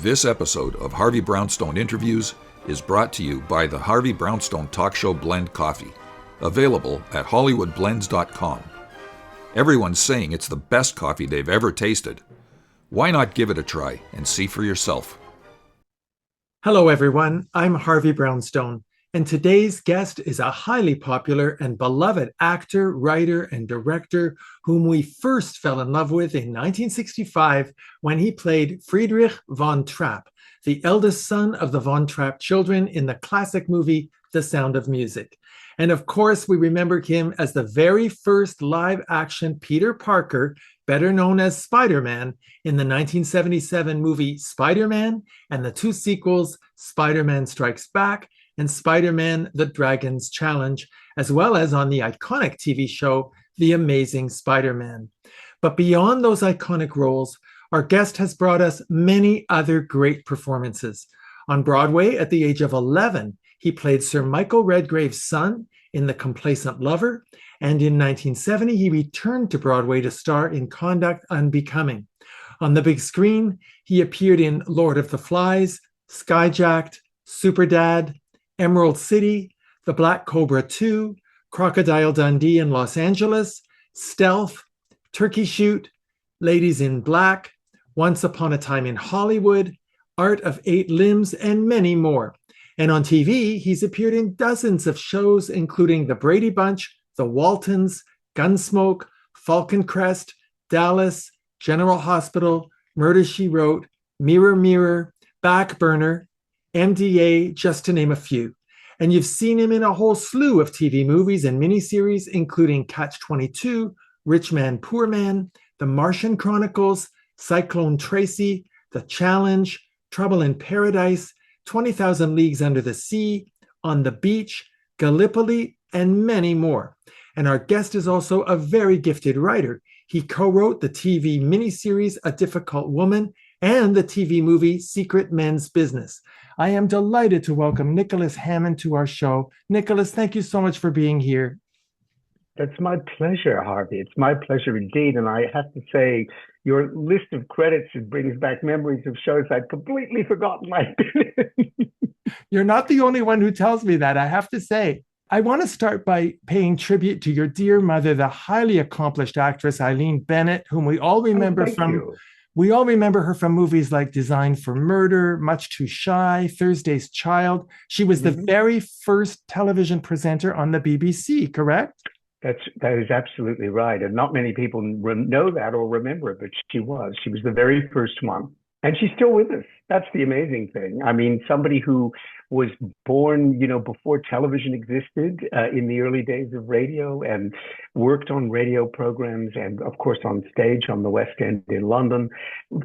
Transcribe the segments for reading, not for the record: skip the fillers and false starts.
This episode of Harvey Brownstone Interviews is brought to you by the Harvey Brownstone Talk Show Blend Coffee, available at hollywoodblends.com. Everyone's saying it's the best coffee they've ever tasted. Why not give it a try and see for yourself? Hello, everyone. I'm Harvey Brownstone, and today's guest is a highly popular and beloved actor, writer, and director whom we first fell in love with in 1965 when he played Friedrich von Trapp, the eldest son of the Von Trapp children in the classic movie The Sound of Music. And of course, we remember him as the very first live-action Peter Parker, better known as Spider-Man, in the 1977 movie Spider-Man and the two sequels, Spider-Man Strikes Back and Spider-Man The Dragon's Challenge, as well as on the iconic TV show The Amazing Spider-Man. But beyond those iconic roles, our guest has brought us many other great performances. On Broadway, at the age of 11, he played Sir Michael Redgrave's son in The Complaisant Lover, and in 1970, he returned to Broadway to star in Conduct Unbecoming. On the big screen, he appeared in Lord of the Flies, Skyjacked, Superdad, Emerald City, The Black Cobra 2, Crocodile Dundee in Los Angeles, Stealth, Turkey Shoot, Ladies in Black, Once Upon a Time in Hollywood, Art of Eight Limbs, and many more. And on TV, he's appeared in dozens of shows, including The Brady Bunch, The Waltons, Gunsmoke, Falcon Crest, Dallas, General Hospital, Murder, She Wrote, Mirror, Mirror, Backburner, MDA, just to name a few. And you've seen him in a whole slew of TV movies and miniseries, including Catch-22, Rich Man, Poor Man, The Martian Chronicles, Cyclone Tracy, The Challenge, Trouble in Paradise, 20,000 Leagues Under the Sea, On the Beach, Gallipoli, and many more. And our guest is also a very gifted writer. He co-wrote the TV miniseries A Difficult Woman and the TV movie Secret Men's Business. I am delighted to welcome Nicholas Hammond to our show. Nicholas, thank you so much for being here. That's my pleasure, Harvey. It's my pleasure indeed. And I have to say, your list of credits, it brings back memories of shows I'd completely forgotten I'd been in. You're not the only one who tells me that, I have to say. I want to start by paying tribute to your dear mother, the highly accomplished actress Eileen Bennett, whom we all remember her from movies like Designed for Murder, Much Too Shy, Thursday's Child. She was the very first television presenter on the BBC, correct? That is absolutely right. And not many people know that or remember it, but she was. She was the very first one. And she's still with us. That's the amazing thing. I mean, somebody who was born, before television existed, in the early days of radio, and worked on radio programs and, of course, on stage on the West End in London,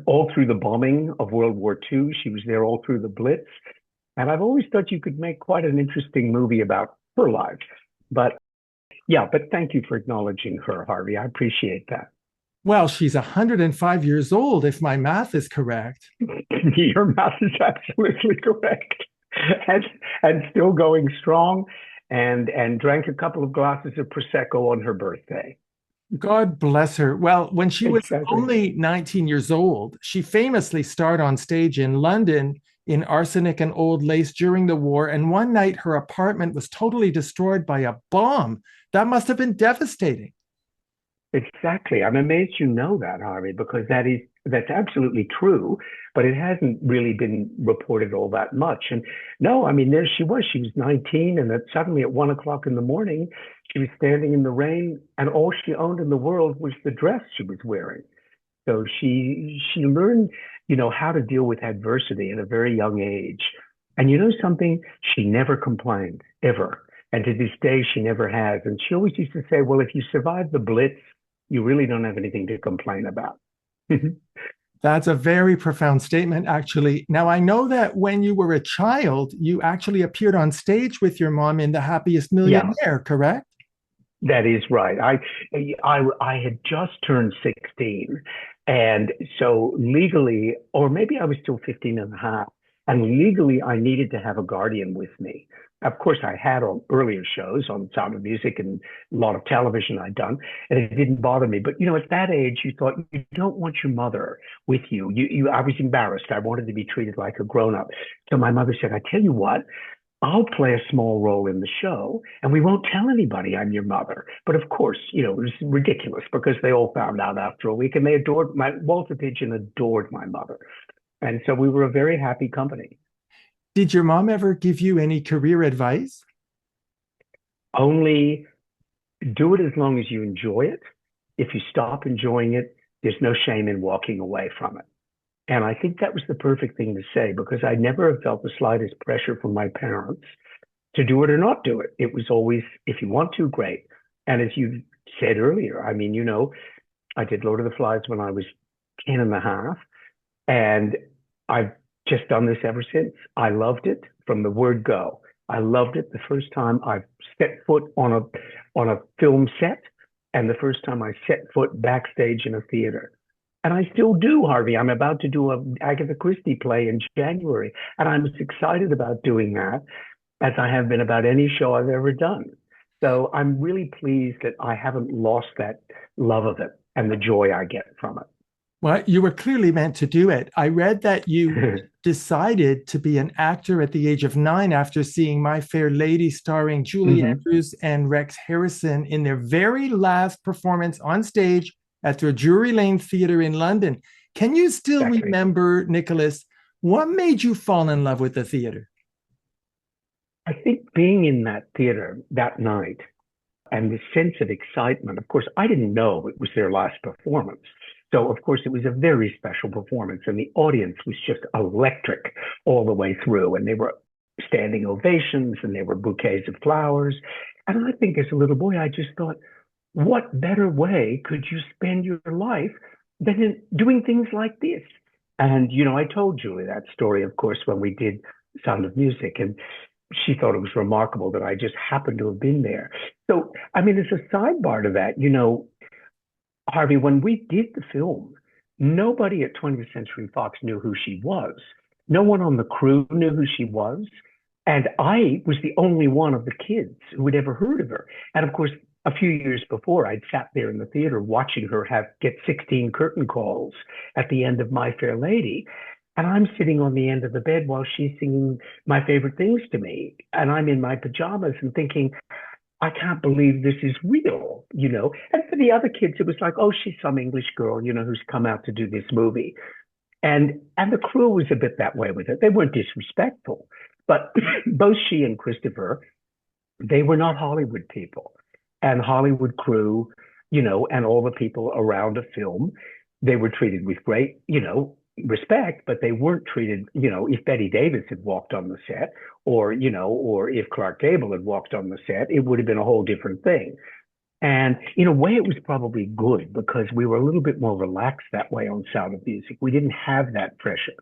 all through the bombing of World War II. She was there all through the Blitz. And I've always thought you could make quite an interesting movie about her life. But thank you for acknowledging her, Harvey. I appreciate that. Well, she's 105 years old, if my math is correct. Your math is absolutely correct. And still going strong, and drank a couple of glasses of Prosecco on her birthday. God bless her. Well, when she was only 19 years old, she famously starred on stage in London in Arsenic and Old Lace during the war, and one night her apartment was totally destroyed by a bomb. That must have been devastating. Exactly. I'm amazed you know that, Harvey, because that's absolutely true, but it hasn't really been reported all that much. And no, I mean, there she was 19, and suddenly at 1:00 in the morning, she was standing in the rain, and all she owned in the world was the dress she was wearing. So she learned, how to deal with adversity at a very young age. And you know something? She never complained, ever. And to this day, she never has. And she always used to say, well, if you survive the Blitz, you really don't have anything to complain about. That's a very profound statement, actually. Now, I know that when you were a child, you actually appeared on stage with your mom in The Happiest Millionaire, correct? That is right. I had just turned 16. And so legally, or maybe I was still 15 and a half, And legally, I needed to have a guardian with me. Of course, I had on earlier shows on Sound of Music and a lot of television I'd done, and it didn't bother me. But at that age, you thought you don't want your mother with you. I was embarrassed. I wanted to be treated like a grown-up. So my mother said, "I tell you what, I'll play a small role in the show, and we won't tell anybody I'm your mother." But of course, it was ridiculous because they all found out after a week, and they adored Walter Pidgeon adored my mother, and so we were a very happy company. Did your mom ever give you any career advice? Only do it as long as you enjoy it. If you stop enjoying it, there's no shame in walking away from it. And I think that was the perfect thing to say, because I never have felt the slightest pressure from my parents to do it or not do it. It was always, if you want to, great. And as you said earlier, I mean, I did Lord of the Flies when I was 10 and a half, and I've just done this ever since. I loved it from the word go. I loved it the first time I set foot on a film set, and the first time I set foot backstage in a theater. And I still do, Harvey. I'm about to do an Agatha Christie play in January, and I'm as excited about doing that as I have been about any show I've ever done. So I'm really pleased that I haven't lost that love of it and the joy I get from it. Well, you were clearly meant to do it. I read that you decided to be an actor at the age of 9 after seeing My Fair Lady starring Julie Andrews and Rex Harrison in their very last performance on stage at the Drury Lane Theatre in London. Can you still remember, Nicholas, what made you fall in love with the theatre? I think being in that theatre that night and the sense of excitement, of course, I didn't know it was their last performance. So, of course, it was a very special performance, and the audience was just electric all the way through. And they were standing ovations, and there were bouquets of flowers. And I think as a little boy, I just thought, what better way could you spend your life than in doing things like this? And, I told Julie that story, of course, when we did Sound of Music, and she thought it was remarkable that I just happened to have been there. So, I mean, as a sidebar to that, Harvey, when we did the film, nobody at 20th Century Fox knew who she was. No one on the crew knew who she was. And I was the only one of the kids who had ever heard of her. And of course, a few years before, I'd sat there in the theater watching her get 16 curtain calls at the end of My Fair Lady. And I'm sitting on the end of the bed while she's singing My Favorite Things to Me. And I'm in my pajamas and thinking, I can't believe this is real, And for the other kids, it was like, oh, she's some English girl, who's come out to do this movie. And the crew was a bit that way with it. They weren't disrespectful, but both she and Christopher, they were not Hollywood people. And Hollywood crew, and all the people around a film, they were treated with great, respect, but they weren't treated, if Betty Davis had walked on the set or if Clark Gable had walked on the set, it would have been a whole different thing. And in a way, it was probably good because we were a little bit more relaxed that way on Sound of Music. We didn't have that pressure.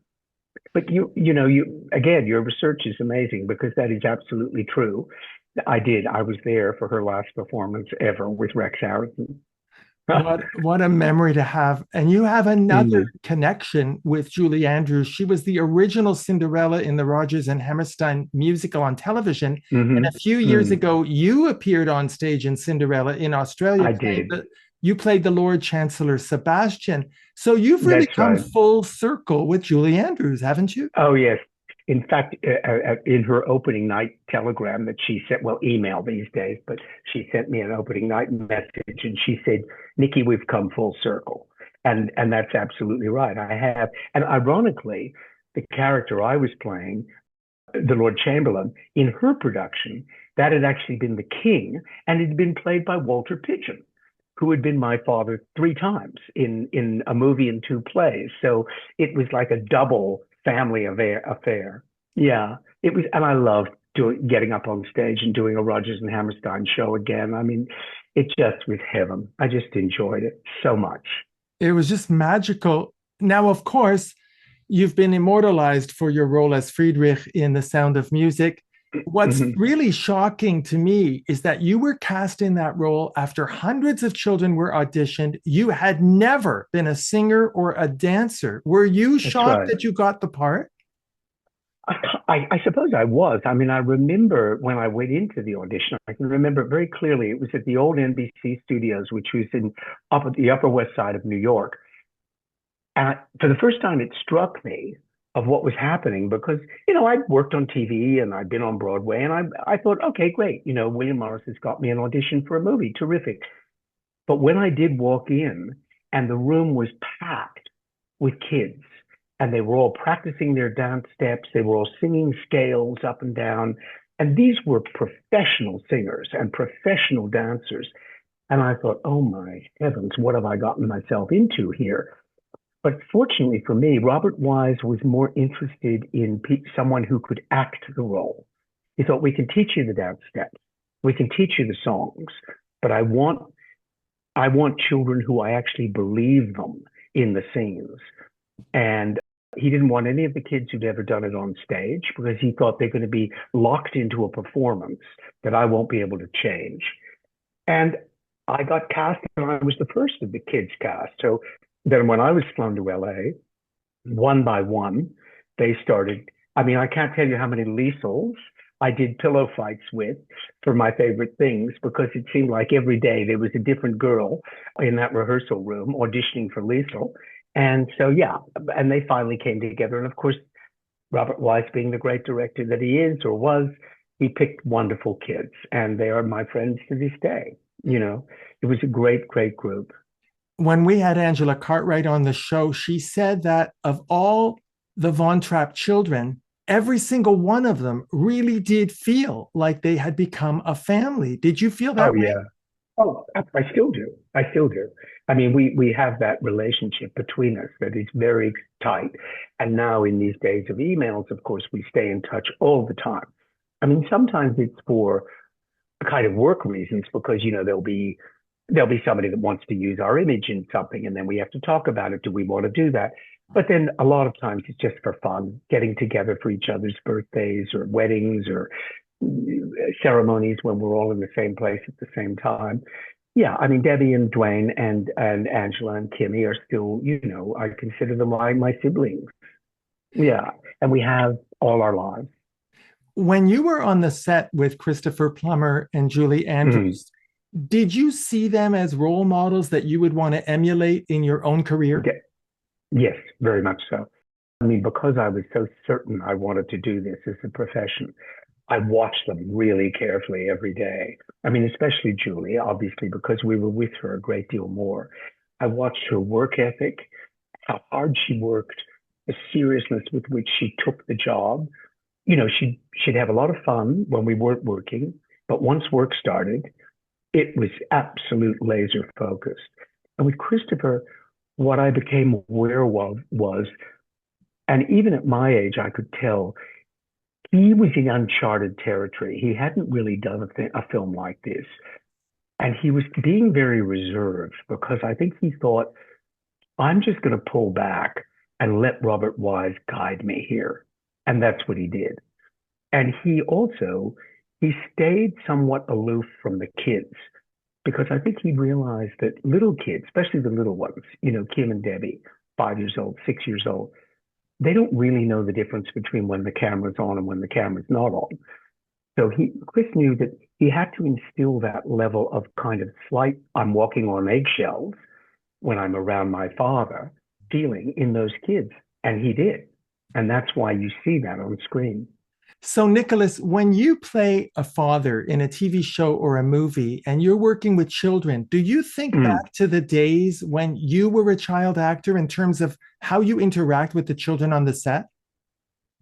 But again, your research is amazing because that is absolutely true. I was there for her last performance ever with Rex Harrison. What a memory to have. And you have another connection with Julie Andrews. She was the original Cinderella in the Rodgers and Hammerstein musical on television. And a few years ago, you appeared on stage in Cinderella in Australia. I did. You played the Lord Chancellor Sebastian. So you've really come full circle with Julie Andrews, haven't you? Oh, yes. In fact, in her opening night telegram that she sent, email these days, but she sent me an opening night message and she said, Nikki, we've come full circle. And that's absolutely right. I have. And ironically, the character I was playing, the Lord Chamberlain, in her production, that had actually been the king and had been played by Walter Pidgeon, who had been my father 3 times in a movie and 2 plays. So it was like a double family affair. Yeah, it was, and I loved getting up on stage and doing a Rodgers and Hammerstein show again. I mean, it just was heaven. I just enjoyed it so much. It was just magical. Now, of course, you've been immortalized for your role as Friedrich in The Sound of Music. What's really shocking to me is that you were cast in that role after hundreds of children were auditioned. You had never been a singer or a dancer. Were you shocked that you got the part? I suppose I was. I mean, I remember when I went into the audition, I can remember it very clearly. It was at the old NBC studios, which was up at the Upper West Side of New York. And for the first time, it struck me of what was happening because, I'd worked on TV and I'd been on Broadway and I thought, okay, great. William Morris has got me an audition for a movie. Terrific. But when I did walk in and the room was packed with kids and they were all practicing their dance steps, they were all singing scales up and down. And these were professional singers and professional dancers. And I thought, oh my heavens, what have I gotten myself into here? But fortunately for me, Robert Wise was more interested in someone who could act the role. He thought, we can teach you the dance steps, we can teach you the songs, but I want children who I actually believe them in the scenes. And he didn't want any of the kids who'd ever done it on stage because he thought they're going to be locked into a performance that I won't be able to change. And I got cast, and I was the first of the kids cast. So then when I was flown to LA, one by one, they started. I mean, I can't tell you how many Liesels I did pillow fights with for my favorite things because it seemed like every day there was a different girl in that rehearsal room auditioning for Liesel. And so, yeah, and they finally came together. And of course, Robert Wise, being the great director that he is or was, he picked wonderful kids, and they are my friends to this day. It was a great, great group. When we had Angela Cartwright on the show, she said that of all the Von Trapp children, every single one of them really did feel like they had become a family. Did you feel that way? Yeah. Oh, I still do. I still do. I mean, we have that relationship between us that is very tight. And now in these days of emails, of course, we stay in touch all the time. I mean, sometimes it's for kind of work reasons because, there'll be somebody that wants to use our image in something, and then we have to talk about it. Do we want to do that? But then a lot of times it's just for fun, getting together for each other's birthdays or weddings or ceremonies when we're all in the same place at the same time. Yeah, I mean, Debbie and Dwayne and Angela and Kimmy are still, I consider them like my siblings. Yeah, and we have all our lives. When you were on the set with Christopher Plummer and Julie Andrews, did you see them as role models that you would want to emulate in your own career? Yes, very much so. I mean, because I was so certain I wanted to do this as a profession, I watched them really carefully every day. I mean, especially Julie, obviously, because we were with her a great deal more. I watched her work ethic, how hard she worked, the seriousness with which she took the job. She'd have a lot of fun when we weren't working, but once work started, it was absolute laser focused. And with Christopher, what I became aware of was, and even at my age, I could tell he was in uncharted territory. He hadn't really done a film like this. And he was being very reserved because I think he thought, I'm just going to pull back and let Robert Wise guide me here. And that's what he did. And he stayed somewhat aloof from the kids because I think he realized that little kids, especially the little ones, Kim and Debbie, 5 years old, 6 years old, they don't really know the difference between when the camera's on and when the camera's not on. So Chris knew that he had to instill that level of kind of slight, I'm walking on eggshells when I'm around my father feeling in those kids. And he did. And that's why you see that on screen. So, Nicholas, when you play a father in a TV show or a movie and you're working with children, do you think back to the days when you were a child actor in terms of how you interact with the children on the set?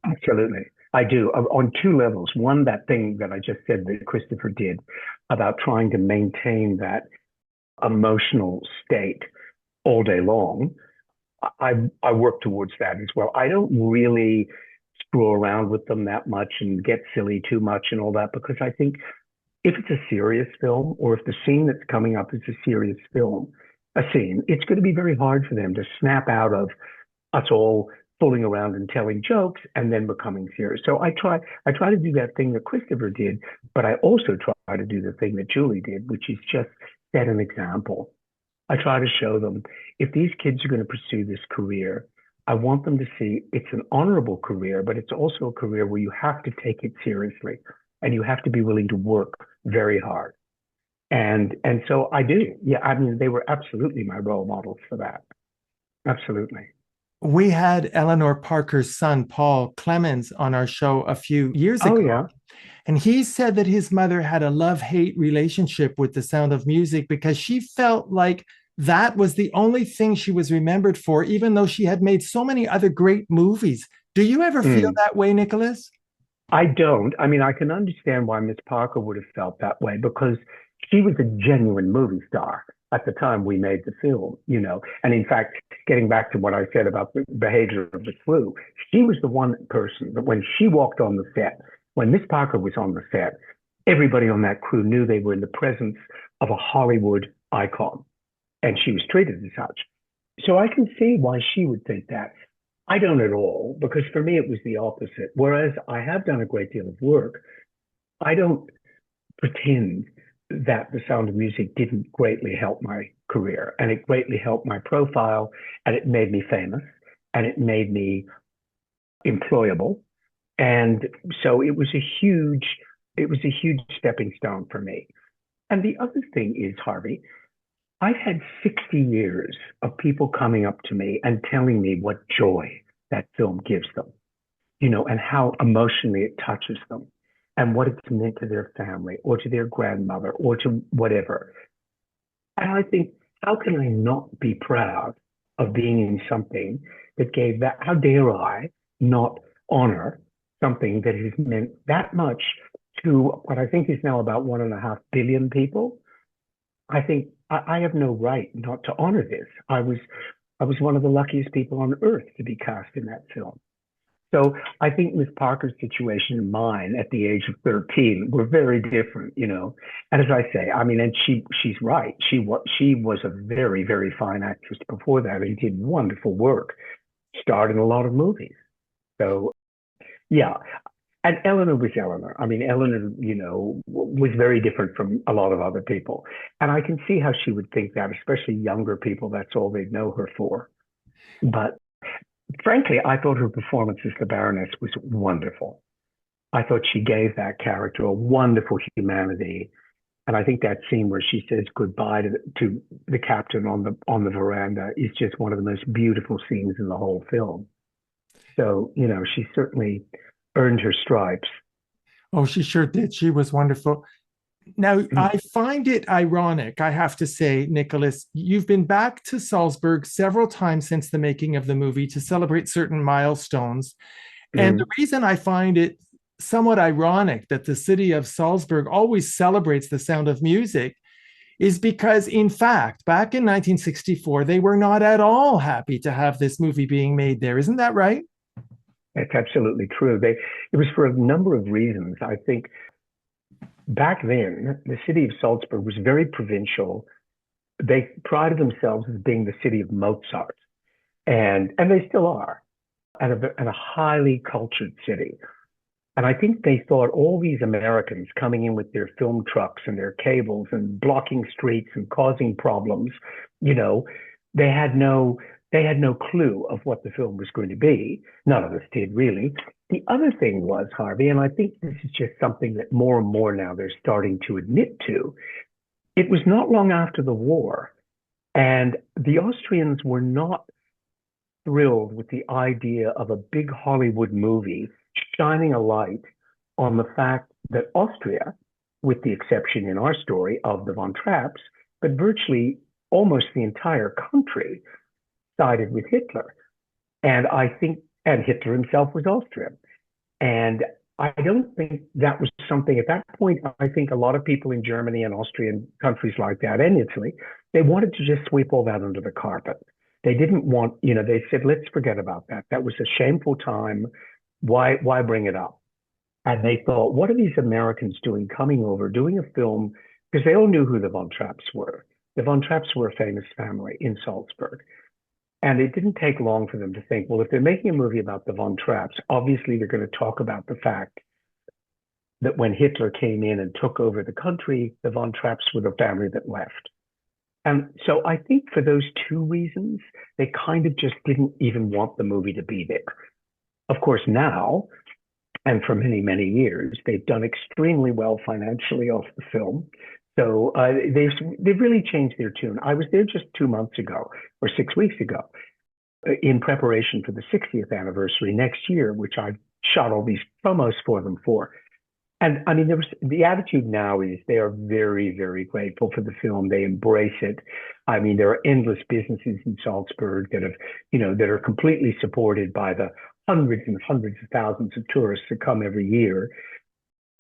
Absolutely. I do, on two levels. One, that thing that I just said that Christopher did about trying to maintain that emotional state all day long. I work towards that as well. I don't really screw around with them that much and get silly too much and all that, because I think if it's a serious film, or if the scene that's coming up is a serious scene, it's going to be very hard for them to snap out of us all fooling around and telling jokes and then becoming serious. So I try to do that thing that Christopher did, but I also try to do the thing that Julie did, which is just set an example. I try to show them, if these kids are going to pursue this career, I want them to see it's an honorable career, but it's also a career where you have to take it seriously and you have to be willing to work very hard. And so I do. Yeah, I mean, they were absolutely my role models for that. Absolutely. We had Eleanor Parker's son, Paul Clemens, on our show a few years Oh ago. yeah. And he said that his mother had a love-hate relationship with The Sound of Music because she felt like that was the only thing she was remembered for, even though she had made so many other great movies. Do you ever feel Mm. that way, Nicholas? I don't. I mean, I can understand why Miss Parker would have felt that way because she was a genuine movie star at the time we made the film, you know. And in fact, getting back to what I said about the behavior of the crew, she was the one person that when she walked on the set, when Miss Parker was on the set, everybody on that crew knew they were in the presence of a Hollywood icon, and she was treated as such. So I can see why she would think that. I don't at all, because for me it was the opposite. Whereas I have done a great deal of work, I don't pretend that The Sound of Music didn't greatly help my career, and it greatly helped my profile, and it made me famous, and it made me employable. And so it was a huge stepping stone for me. And the other thing is, Harvey, I've had 60 years of people coming up to me and telling me what joy that film gives them, you know, and how emotionally it touches them and what it's meant to their family or to their grandmother or to whatever. And I think, how can I not be proud of being in something that gave that? How dare I not honor something that has meant that much to what I think is now about 1.5 billion people? I think I have no right not to honor this. I was one of the luckiest people on earth to be cast in that film. So I think Miss Parker's situation and mine at the age of 13 were very different, you know. And as I say, I mean, and she's right. She was a very, very fine actress before that and did wonderful work, starred in a lot of movies. So yeah. And Eleanor was Eleanor. I mean, Eleanor, you know, was very different from a lot of other people. And I can see how she would think that, especially younger people, that's all they'd know her for. But frankly, I thought her performance as the Baroness was wonderful. I thought she gave that character a wonderful humanity. And I think that scene where she says goodbye to the captain on the veranda is just one of the most beautiful scenes in the whole film. So, you know, she certainly earned her stripes. Oh, she sure did. She was wonderful. Now, Mm, I find it ironic, I have to say, Nicholas, you've been back to Salzburg several times since the making of the movie to celebrate certain milestones. And the mm. reason I find it somewhat ironic that the city of Salzburg always celebrates The Sound of Music is because, in fact, back in 1964, they were not at all happy to have this movie being made there. Isn't that right? That's absolutely true. It was for a number of reasons. I think back then, the city of Salzburg was very provincial. They prided themselves as being the city of Mozart, and they still are, and a highly cultured city. And I think they thought all these Americans coming in with their film trucks and their cables and blocking streets and causing problems, you know, they had no they had no clue of what the film was going to be. None of us did really. The other thing was, Harvey, and I think this is just something that more and more now they're starting to admit to, it was not long after the war, and the Austrians were not thrilled with the idea of a big Hollywood movie shining a light on the fact that Austria, with the exception in our story of the Von Trapps, but virtually almost the entire country sided with Hitler. And I think, and Hitler himself was Austrian. And I don't think that was something at that point. I think a lot of people in Germany and Austria and countries like that and Italy, they wanted to just sweep all that under the carpet. They didn't want, you know, they said, let's forget about that. That was a shameful time. Why bring it up? And they thought, what are these Americans doing, coming over, doing a film? Because they all knew who the Von Trapps were. The Von Trapps were a famous family in Salzburg. And it didn't take long for them to think, well, if they're making a movie about the Von Trapps, obviously they're going to talk about the fact that when Hitler came in and took over the country, the Von Trapps were the family that left. And so I think for those two reasons, they kind of just didn't even want the movie to be there. Of course, now, and for many, many years, they've done extremely well financially off the film. So they've really changed their tune. I was there just 2 months ago or 6 weeks ago in preparation for the 60th anniversary next year, which I shot all these promos for them for. And I mean, the attitude now is they are very, very grateful for the film. They embrace it. I mean, there are endless businesses in Salzburg that are completely supported by the hundreds and hundreds of thousands of tourists that come every year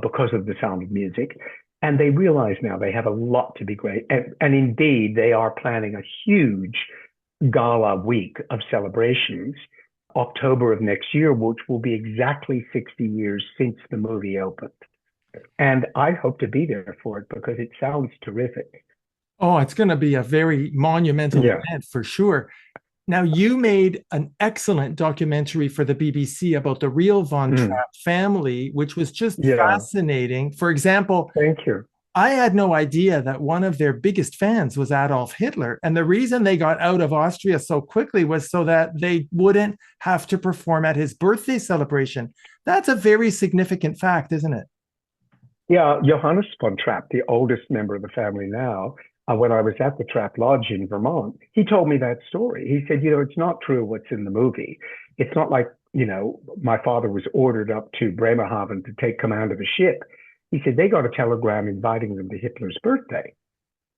because of The Sound of Music. And they realize now they have a lot to be great. And indeed, they are planning a huge gala week of celebrations, October of next year, which will be exactly 60 years since the movie opened. And I hope to be there for it because it sounds terrific. Oh, it's going to be a very monumental event for sure. Now, you made an excellent documentary for the BBC about the real Von Trapp family, which was just fascinating. For example, thank you. I had no idea that one of their biggest fans was Adolf Hitler. And the reason they got out of Austria so quickly was so that they wouldn't have to perform at his birthday celebration. That's a very significant fact, isn't it? Yeah, Johannes von Trapp, the oldest member of the family now, when I was at the Trapp Lodge in Vermont, he told me that story. He said, it's not true what's in the movie. It's not like, my father was ordered up to Bremerhaven to take command of a ship. He said they got a telegram inviting them to Hitler's birthday.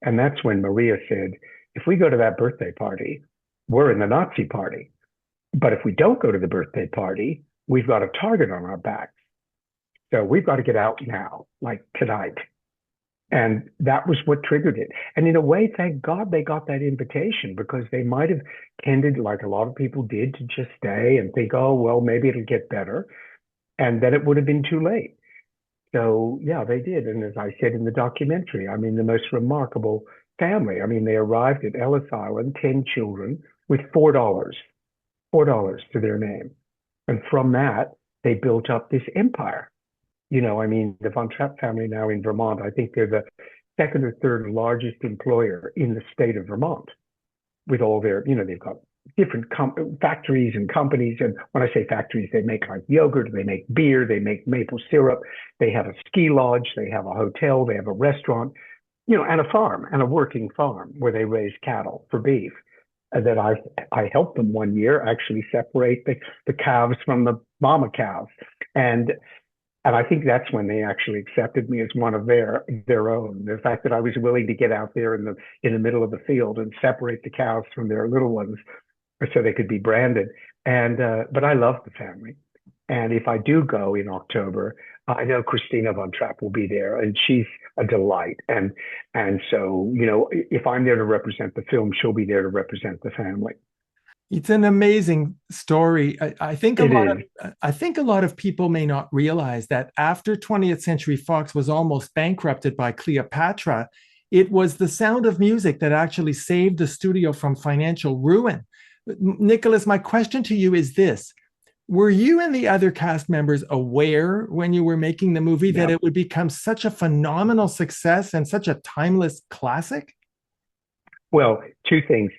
And that's when Maria said, if we go to that birthday party, we're in the Nazi party. But if we don't go to the birthday party, we've got a target on our backs. So we've got to get out now, like tonight. And that was what triggered it. And in a way, thank God they got that invitation, because they might have tended, like a lot of people did, to just stay and think, oh, well, maybe it'll get better. And then it would have been too late. So, yeah, they did. And as I said in the documentary, I mean, the most remarkable family. I mean, they arrived at Ellis Island, 10 children, with $4 to their name. And from that, they built up this empire. I mean, the Von Trapp family now in Vermont, I think they're the second or third largest employer in the state of Vermont, with all their, they've got different factories and companies. And when I say factories, they make like yogurt, they make beer, they make maple syrup, they have a ski lodge, they have a hotel, they have a restaurant, and a farm, and a working farm where they raise cattle for beef. And that I helped them one year actually separate the calves from the mama cows. And I think that's when they actually accepted me as one of their own. The fact that I was willing to get out there in the middle of the field and separate the cows from their little ones, so they could be branded. And but I love the family. And if I do go in October, I know Christina Von Trapp will be there, and she's a delight. And so if I'm there to represent the film, she'll be there to represent the family. It's an amazing story. I think a lot of people may not realize that after 20th Century Fox was almost bankrupted by Cleopatra, it was The Sound of Music that actually saved the studio from financial ruin. Nicholas, my question to you is this. Were you and the other cast members aware when you were making the movie that it would become such a phenomenal success and such a timeless classic? Well, two things.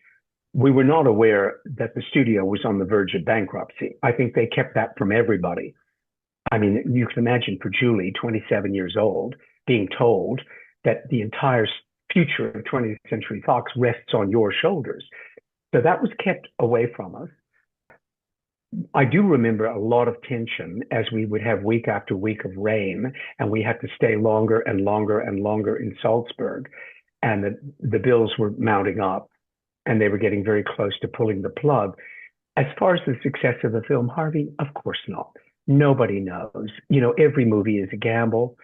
We were not aware that the studio was on the verge of bankruptcy. I think they kept that from everybody. I mean, you can imagine for Julie, 27 years old, being told that the entire future of 20th Century Fox rests on your shoulders. So that was kept away from us. I do remember a lot of tension as we would have week after week of rain, and we had to stay longer and longer and longer in Salzburg, and the bills were mounting up, and they were getting very close to pulling the plug. As far as the success of the film, Harvey, of course not. Nobody knows. Every movie is a gamble.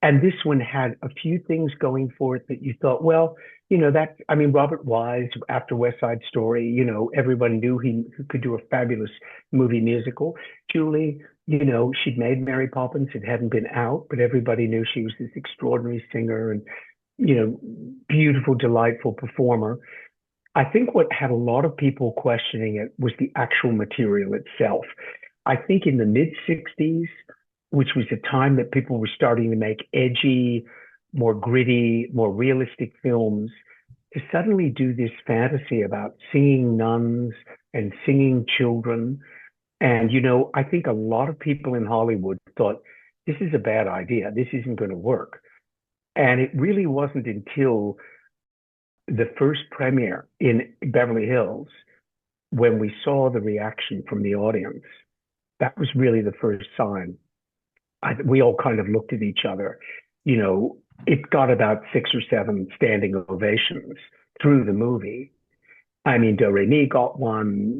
And this one had a few things going for it that you thought, well, Robert Wise, after West Side Story, everyone knew he could do a fabulous movie musical. Julie, she'd made Mary Poppins. It hadn't been out, but everybody knew she was this extraordinary singer and, beautiful, delightful performer. I think what had a lot of people questioning it was the actual material itself. I think in the mid-60s, which was a time that people were starting to make edgy, more gritty, more realistic films, to suddenly do this fantasy about singing nuns and singing children. And, I think a lot of people in Hollywood thought, this is a bad idea. This isn't going to work. And it really wasn't until the first premiere in Beverly Hills when we saw the reaction from the audience. That was really the first sign. We all kind of looked at each other. It got about 6 or 7 standing ovations through the movie. I mean, Do Re Mi got one,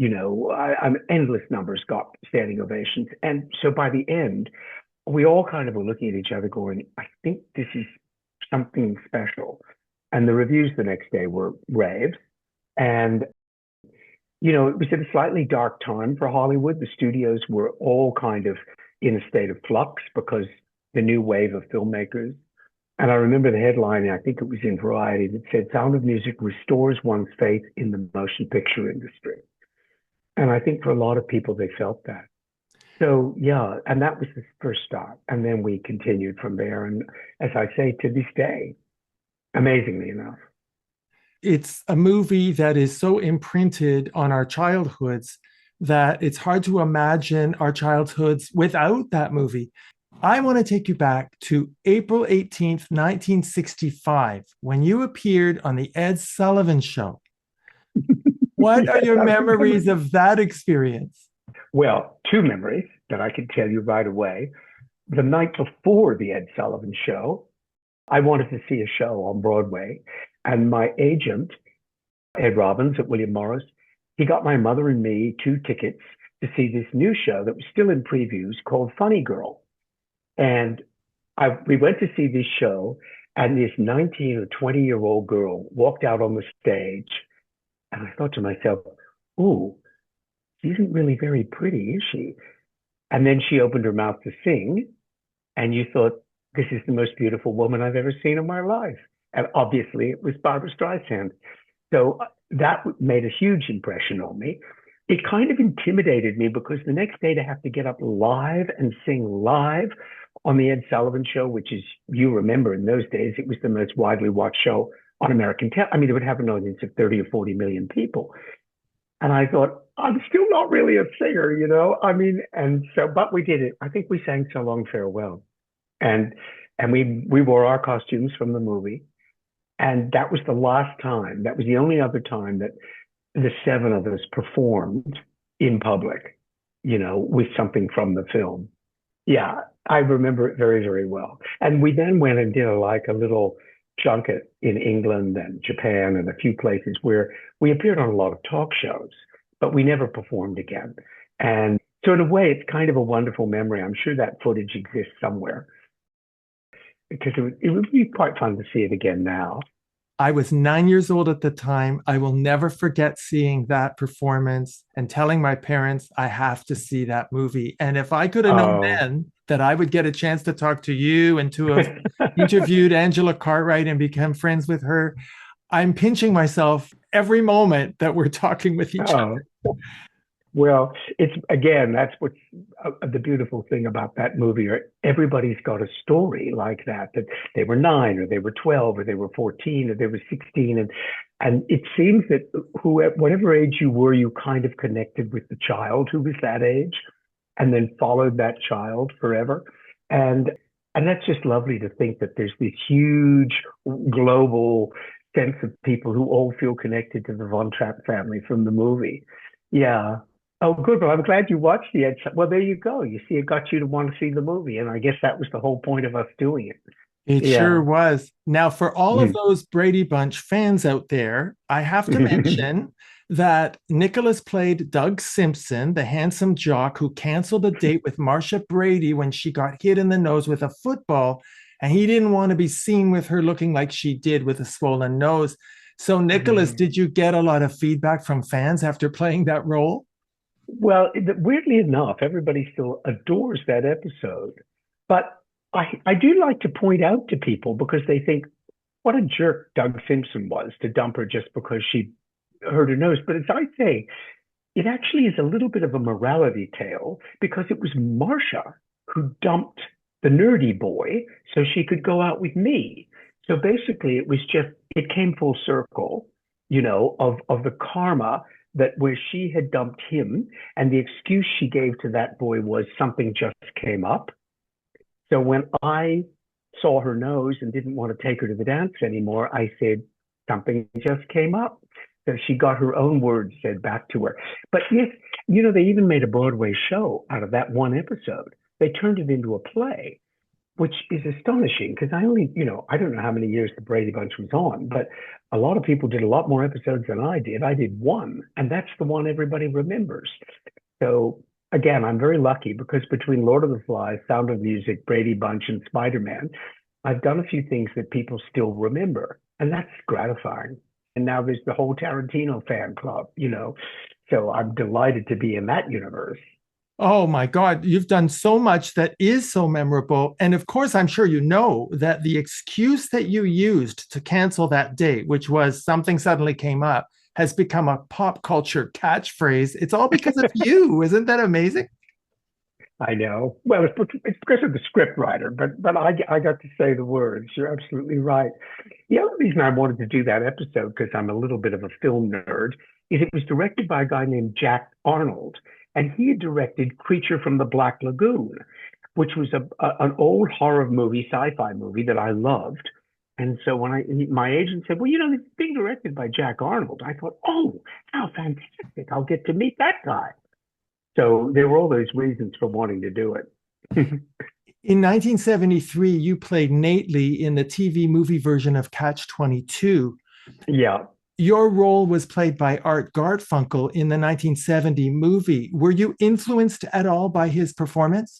endless numbers got standing ovations. And so by the end, we all kind of were looking at each other going, I think this is something special. And the reviews the next day were raves. And, it was at a slightly dark time for Hollywood. The studios were all kind of in a state of flux because the new wave of filmmakers. And I remember the headline, I think it was in Variety, that said, Sound of Music restores one's faith in the motion picture industry. And I think for a lot of people, they felt that. So, yeah, and that was the first start. And then we continued from there. And as I say, to this day, amazingly enough. It's a movie that is so imprinted on our childhoods that it's hard to imagine our childhoods without that movie. I want to take you back to April 18th, 1965, when you appeared on the Ed Sullivan Show. What are your memories of that experience? Well, 2 memories that I can tell you right away. The night before the Ed Sullivan Show, I wanted to see a show on Broadway, and my agent, Ed Robbins at William Morris, he got my mother and me 2 tickets to see this new show that was still in previews called Funny Girl. And we went to see this show, and this 19 or 20-year-old girl walked out on the stage, and I thought to myself, ooh, she isn't really very pretty, is she? And then she opened her mouth to sing, and you thought, this is the most beautiful woman I've ever seen in my life. And obviously, it was Barbra Streisand. So that made a huge impression on me. It kind of intimidated me because the next day to have to get up live and sing live on the Ed Sullivan Show, which is, you remember in those days, it was the most widely watched show on American television. I mean, it would have an audience of 30 or 40 million people. And I thought, I'm still not really a singer, I mean, and so, but we did it. I think we sang So Long Farewell. And we wore our costumes from the movie. And that was the last time, that was the only other time that the 7 of us performed in public, with something from the film. Yeah, I remember it very, very well. And we then went and did a little junket in England and Japan and a few places where we appeared on a lot of talk shows, but we never performed again. And so in a way, it's kind of a wonderful memory. I'm sure that footage exists somewhere because it would be quite fun to see it again now. I was 9 years old at the time. I will never forget seeing that performance and telling my parents, I have to see that movie. And if I could have known then that I would get a chance to talk to you and to have interviewed Angela Cartwright and become friends with her, I'm pinching myself every moment that we're talking with each other. Well, that's what's the beautiful thing about that movie. Everybody's got a story like that they were 9 or they were 12 or they were 14 or they were 16. And it seems that whatever age you were, you kind of connected with the child who was that age and then followed that child forever. And that's just lovely to think that there's this huge global sense of people who all feel connected to the Von Trapp family from the movie. Yeah. Oh, good. Well, I'm glad you watched the Ed. Well, there you go. You see, it got you to want to see the movie. And I guess that was the whole point of us doing it. It sure was. Now, for all of those Brady Bunch fans out there, I have to mention that Nicholas played Doug Simpson, the handsome jock who canceled a date with Marcia Brady when she got hit in the nose with a football. And he didn't want to be seen with her looking like she did with a swollen nose. So, Nicholas, did you get a lot of feedback from fans after playing that role? Well, weirdly enough, everybody still adores that episode. But I do like to point out to people because they think, what a jerk Doug Simpson was to dump her just because she hurt her nose. But as I say, it actually is a little bit of a morality tale because it was Marcia who dumped the nerdy boy so she could go out with me. So basically, it was just it came full circle, of the karma that where she had dumped him, and the excuse she gave to that boy was something just came up. So when I saw her nose and didn't want to take her to the dance anymore, I said, something just came up. So she got her own words said back to her. But yes, they even made a Broadway show out of that one episode. They turned it into a play, which is astonishing because I don't know how many years the Brady Bunch was on, but a lot of people did a lot more episodes than I did. I did one, and that's the one everybody remembers. So again, I'm very lucky because between Lord of the Flies, Sound of Music, Brady Bunch, and Spider-Man, I've done a few things that people still remember, and that's gratifying. And now there's the whole Tarantino fan club, so I'm delighted to be in that universe. Oh my God, you've done so much that is so memorable. And of course, I'm sure you know that the excuse that you used to cancel that date, which was something suddenly came up, has become a pop culture catchphrase. It's all because of you. Isn't that amazing? I know. Well, it's because of the script writer, but I got to say the words. You're absolutely right. The other reason I wanted to do that episode, because I'm a little bit of a film nerd, is it was directed by a guy named Jack Arnold, and he had directed Creature from the Black Lagoon, which was an old horror movie, sci-fi movie that I loved. And so when my agent said, well, it's being directed by Jack Arnold, I thought, oh, how fantastic. I'll get to meet that guy. So there were all those reasons for wanting to do it. In 1973, you played Nately in the TV movie version of Catch-22. Yeah. Your role was played by Art Garfunkel in the 1970 movie. Were you influenced at all by his performance?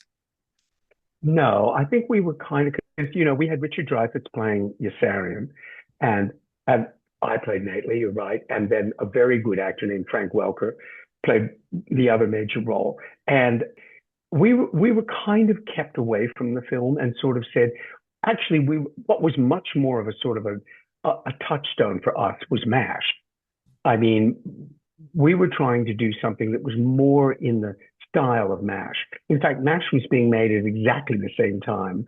No, I think we were kind of, because, we had Richard Dreyfuss playing Yossarian, and I played Nately, you're right. And then a very good actor named Frank Welker played the other major role. And we were kind of kept away from the film and sort of said, actually, what was much more of a sort of a touchstone for us was MASH. I mean, we were trying to do something that was more in the style of MASH. In fact, MASH was being made at exactly the same time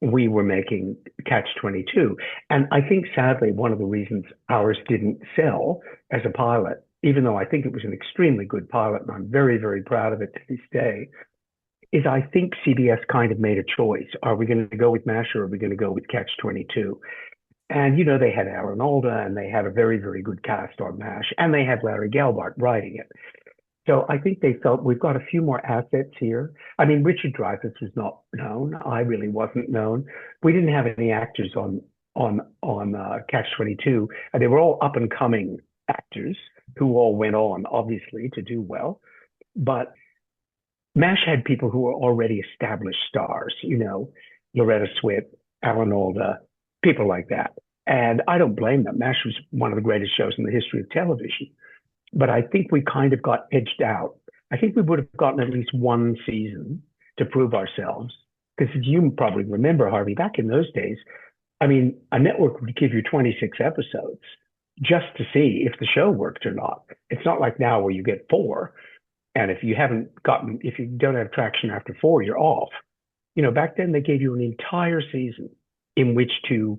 we were making Catch-22. And I think, sadly, one of the reasons ours didn't sell as a pilot, even though I think it was an extremely good pilot, and I'm very, very proud of it to this day, is I think CBS kind of made a choice. Are we going to go with MASH or are we going to go with Catch-22? And, they had Aaron Alda, and they had a very, very good cast on MASH, and they had Larry Gelbart writing it. So I think they felt we've got a few more assets here. I mean, Richard Dreyfuss was not known. I really wasn't known. We didn't have any actors on Catch-22, and they were all up and coming actors who all went on, obviously, to do well. But MASH had people who were already established stars, Loretta Swit, Alan Alda, people like that. And I don't blame them. MASH was one of the greatest shows in the history of television. But I think we kind of got edged out. I think we would have gotten at least one season to prove ourselves. Because as you probably remember, Harvey, back in those days, I mean, a network would give you 26 episodes just to see if the show worked or not. It's not like now where you get 4. And if you don't have traction after 4, you're off. Back then they gave you an entire season in which to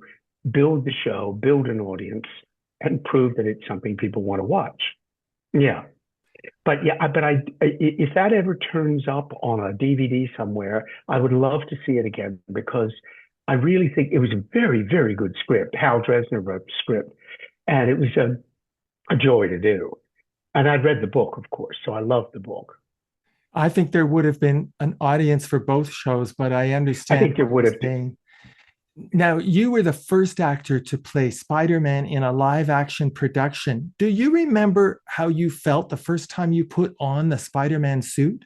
build the show, build an audience, and prove that it's something people want to watch. Yeah. But if that ever turns up on a DVD somewhere, I would love to see it again, because I really think it was a very, very good script. Hal Dresner wrote the script, and it was a joy to do. And I'd read the book, of course, so I loved the book. I think there would have been an audience for both shows, but I understand. I think there would have been. Now, you were the first actor to play Spider-Man in a live-action production. Do you remember how you felt the first time you put on the Spider-Man suit?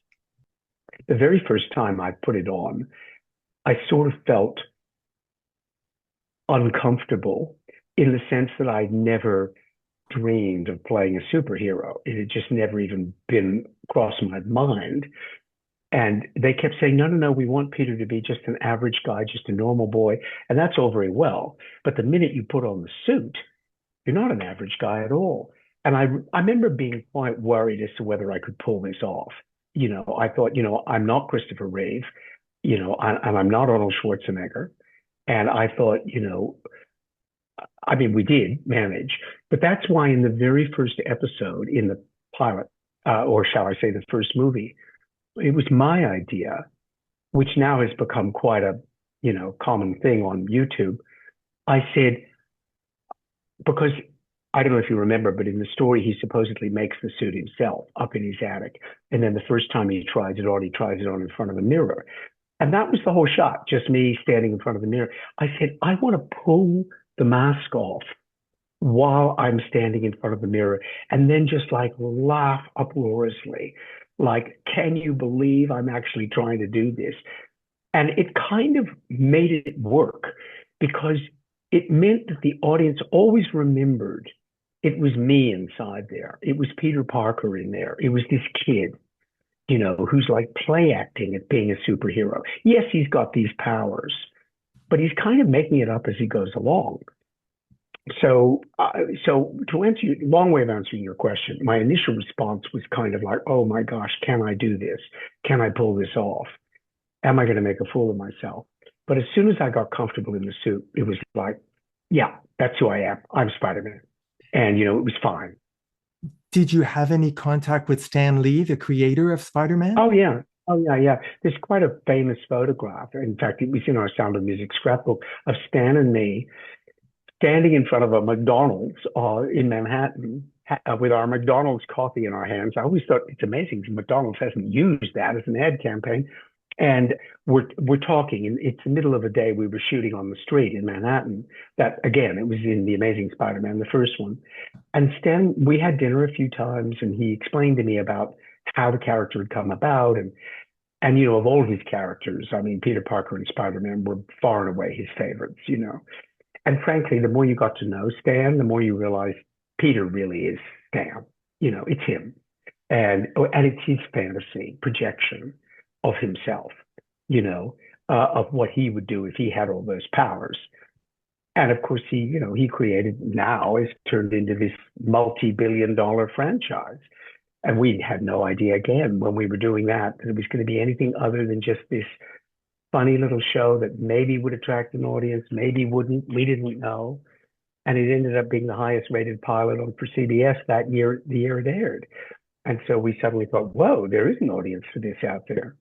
The very first time I put it on, I sort of felt uncomfortable in the sense that I'd never dreamed of playing a superhero. It had just never even been crossed my mind. And they kept saying, no, we want Peter to be just an average guy, just a normal boy. And that's all very well. But the minute you put on the suit, you're not an average guy at all. And I remember being quite worried as to whether I could pull this off. I thought, I'm not Christopher Reeve, and I'm not Arnold Schwarzenegger. And I thought, I mean, we did manage, but that's why in the very first episode in the pilot, or shall I say the first movie, it was my idea, which now has become quite a, common thing on YouTube. I said, because I don't know if you remember, but in the story, he supposedly makes the suit himself up in his attic. And then the first time he tries it on in front of a mirror. And that was the whole shot, just me standing in front of the mirror. I said, I want to pull the mask off while I'm standing in front of the mirror and then just like laugh uproariously. Like, can you believe I'm actually trying to do this? And it kind of made it work because it meant that the audience always remembered it was me inside there. It was Peter Parker in there. It was this kid, who's like play acting at being a superhero. Yes, he's got these powers, but he's kind of making it up as he goes along. So to answer you, long way of answering your question, my initial response was kind of like, oh my gosh, can I do this? Can I pull this off? Am I going to make a fool of myself? But as soon as I got comfortable in the suit, it was like, yeah, that's who I am. I'm Spider-Man. And, it was fine. Did you have any contact with Stan Lee, the creator of Spider-Man? Oh, yeah. Oh, yeah, yeah. There's quite a famous photograph. In fact, it was in our Sound of Music scrapbook of Stan and me standing in front of a McDonald's in Manhattan with our McDonald's coffee in our hands. I always thought it's amazing McDonald's hasn't used that as an ad campaign. And we're talking, and it's the middle of a day. We were shooting on the street in Manhattan. That again, it was in The Amazing Spider-Man, the first one. And Stan, we had dinner a few times, and he explained to me about how the character had come about, and of all his characters, I mean, Peter Parker and Spider-Man were far and away his favorites. And frankly, the more you got to know Stan, the more you realize Peter really is Stan. It's him, and it's his fantasy projection of himself, of what he would do if he had all those powers. And of course, he created, now has turned into this multi-billion-dollar franchise. And we had no idea, again, when we were doing that it was going to be anything other than just this funny little show that maybe would attract an audience, maybe wouldn't. We didn't know. And it ended up being the highest rated pilot for CBS that year, the year it aired. And so we suddenly thought, whoa, there is an audience for this out there.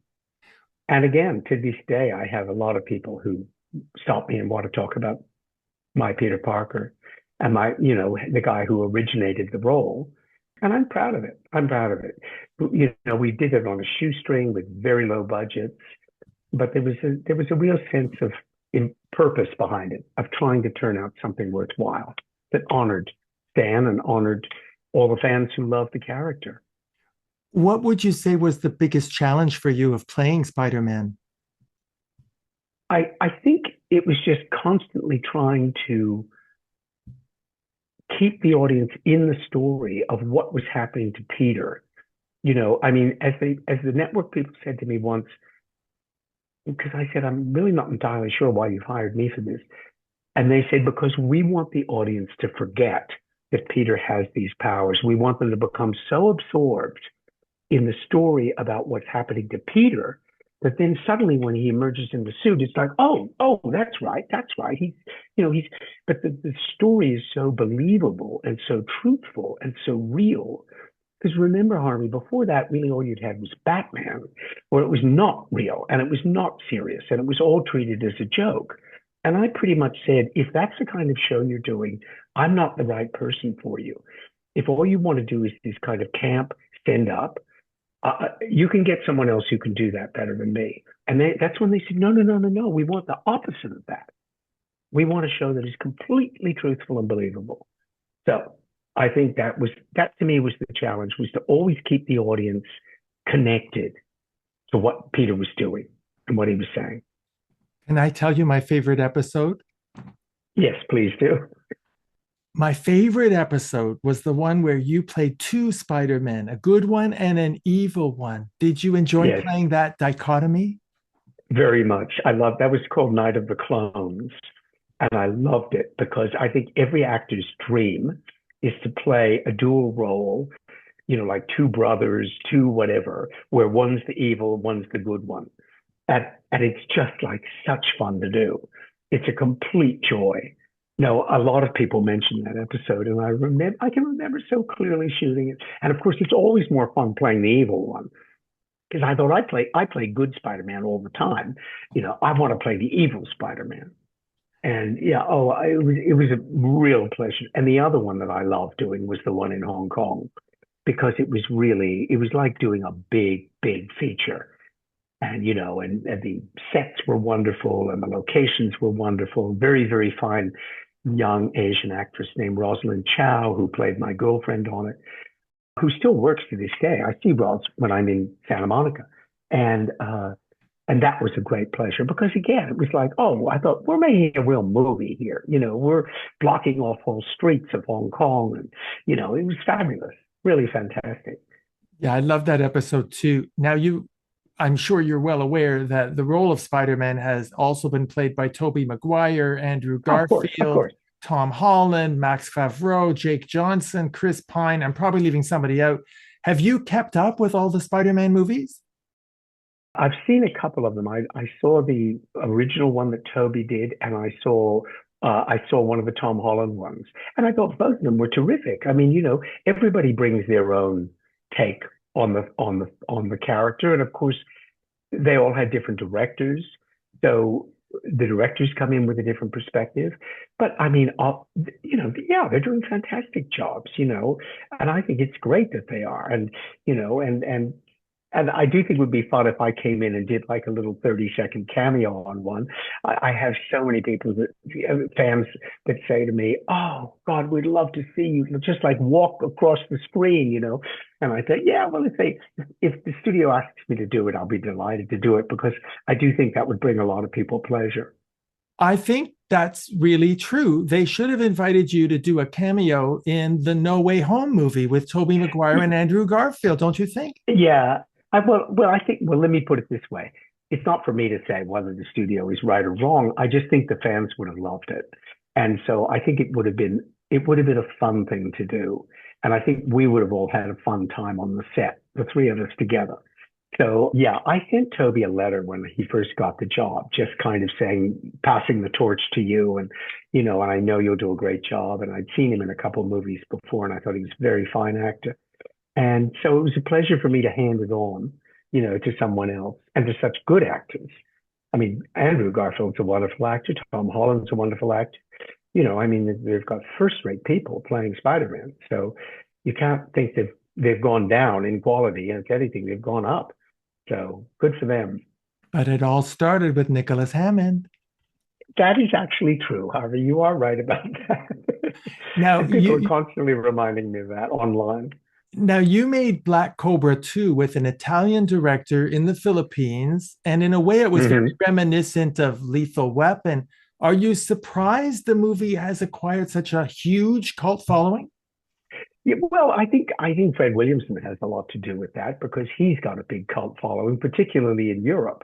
And again, to this day, I have a lot of people who stop me and want to talk about my Peter Parker and the guy who originated the role. And I'm proud of it. We did it on a shoestring with very low budgets, but there was a real sense of purpose behind it, of trying to turn out something worthwhile that honored Stan and honored all the fans who loved the character. What would you say was the biggest challenge for you of playing Spider-Man? I think it was just constantly trying to keep the audience in the story of what was happening to Peter. I mean, as the network people said to me once, because I said, I'm really not entirely sure why you've hired me for this. And they said, because we want the audience to forget that Peter has these powers. We want them to become so absorbed in the story about what's happening to Peter that then suddenly when he emerges in the suit, it's like, oh, that's right. But the story is so believable and so truthful and so real. Because remember, Harvey, before that, really all you'd had was Batman, where it was not real and it was not serious and it was all treated as a joke. And I pretty much said, if that's the kind of show you're doing, I'm not the right person for you. If all you want to do is this kind of camp, stand up, you can get someone else who can do that better than me. And that's when they said, no. We want the opposite of that. We want a show that is completely truthful and believable. So I think that to me was the challenge, was to always keep the audience connected to what Peter was doing and what he was saying. Can I tell you my favorite episode? Yes, please do. My favorite episode was the one where you played two Spider-Men, a good one and an evil one. Did you enjoy playing that dichotomy? Very much. I loved that. Was called Night of the Clones. And I loved it because I think every actor's dream is to play a dual role, like two brothers, two whatever, where one's the evil, one's the good one. And it's just like such fun to do. It's a complete joy. No, a lot of people mention that episode, and I can remember so clearly shooting it. And of course, it's always more fun playing the evil one because I thought I play good Spider-Man all the time. I want to play the evil Spider-Man. And yeah, it was a real pleasure. And the other one that I loved doing was the one in Hong Kong because it was like doing a big, big feature. And the sets were wonderful and the locations were wonderful. Very, very fine young Asian actress named Rosalind Chow, who played my girlfriend on it, who still works to this day. I see Ros when I'm in Santa Monica. And and that was a great pleasure because again, it was like, oh, I thought we're making a real movie here. We're blocking off whole streets of Hong Kong, and it was fabulous, really fantastic. Yeah, I love that episode too. Now, I'm sure you're well aware that the role of Spider-Man has also been played by Tobey Maguire, Andrew Oh, of course, of Garfield, course. Tom Holland, Max Favreau, Jake Johnson, Chris Pine. I'm probably leaving somebody out. Have you kept up with all the Spider-Man movies? I've seen a couple of them. I saw the original one that Toby did, and I saw one of the Tom Holland ones, and I thought both of them were terrific. I mean, everybody brings their own take on the character, and of course, they all had different directors, so the directors come in with a different perspective. But I mean, yeah, they're doing fantastic jobs, and I think it's great that they are, and and I do think it would be fun if I came in and did like a little 30-second cameo on one. I have so many people fans that say to me, "Oh God, we'd love to see you just like walk across the screen." And I say, "Yeah, well, if the studio asks me to do it, I'll be delighted to do it because I do think that would bring a lot of people pleasure." I think that's really true. They should have invited you to do a cameo in the No Way Home movie with Tobey Maguire and Andrew Garfield, don't you think? Yeah. I think, well, let me put it this way. It's not for me to say whether the studio is right or wrong. I just think the fans would have loved it. And so I think it would have been a fun thing to do. And I think we would have all had a fun time on the set, the three of us together. So yeah, I sent Toby a letter when he first got the job, just kind of saying, passing the torch to you, and I know you'll do a great job. And I'd seen him in a couple of movies before, and I thought he was a very fine actor. And so it was a pleasure for me to hand it on, to someone else and to such good actors. I mean, Andrew Garfield's a wonderful actor. Tom Holland's a wonderful actor. I mean, they've got first-rate people playing Spider-Man. So you can't think they've gone down in quality. And if anything, they've gone up. So good for them. But it all started with Nicholas Hammond. That is actually true, Harvey. You are right about that. Now And people are constantly reminding me of that online. you made Black Cobra 2 with an Italian director in the Philippines, and in a way it was very Mhm. reminiscent of Lethal Weapon. Are you surprised the movie has acquired such a huge cult following? Yeah, well, I think Fred Williamson has a lot to do with that because he's got a big cult following, particularly in Europe.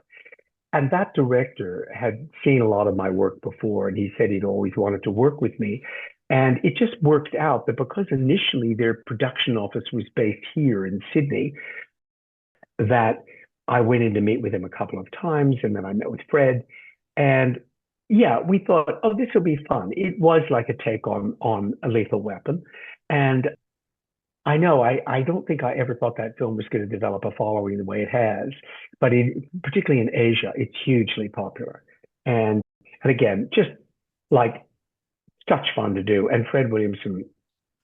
And that director had seen a lot of my work before, and he said he'd always wanted to work with me. And it just worked out that because initially their production office was based here in Sydney, that I went in to meet with him a couple of times, and then I met with Fred. And yeah, we thought, oh, this will be fun. It was like a take on a Lethal Weapon, and I know I don't think I ever thought that film was going to develop a following the way it has, but particularly in Asia, it's hugely popular. And again, just like such fun to do. And Fred Williamson,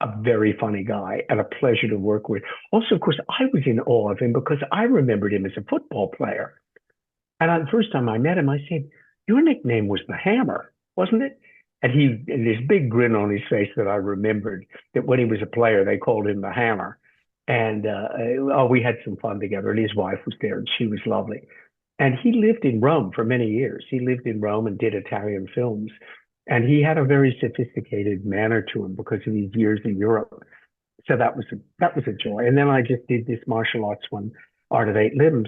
a very funny guy and a pleasure to work with. Also, of course, I was in awe of him because I remembered him as a football player. And the first time I met him, I said, "Your nickname was the Hammer, wasn't it?" And this big grin on his face that I remembered that when he was a player, they called him the Hammer. And we had some fun together. And his wife was there, and she was lovely. And he lived in Rome for many years. He lived in Rome and did Italian films. And he had a very sophisticated manner to him because of his years in Europe. So that was a joy. And then I just did this martial arts one, Art of Eight Limbs.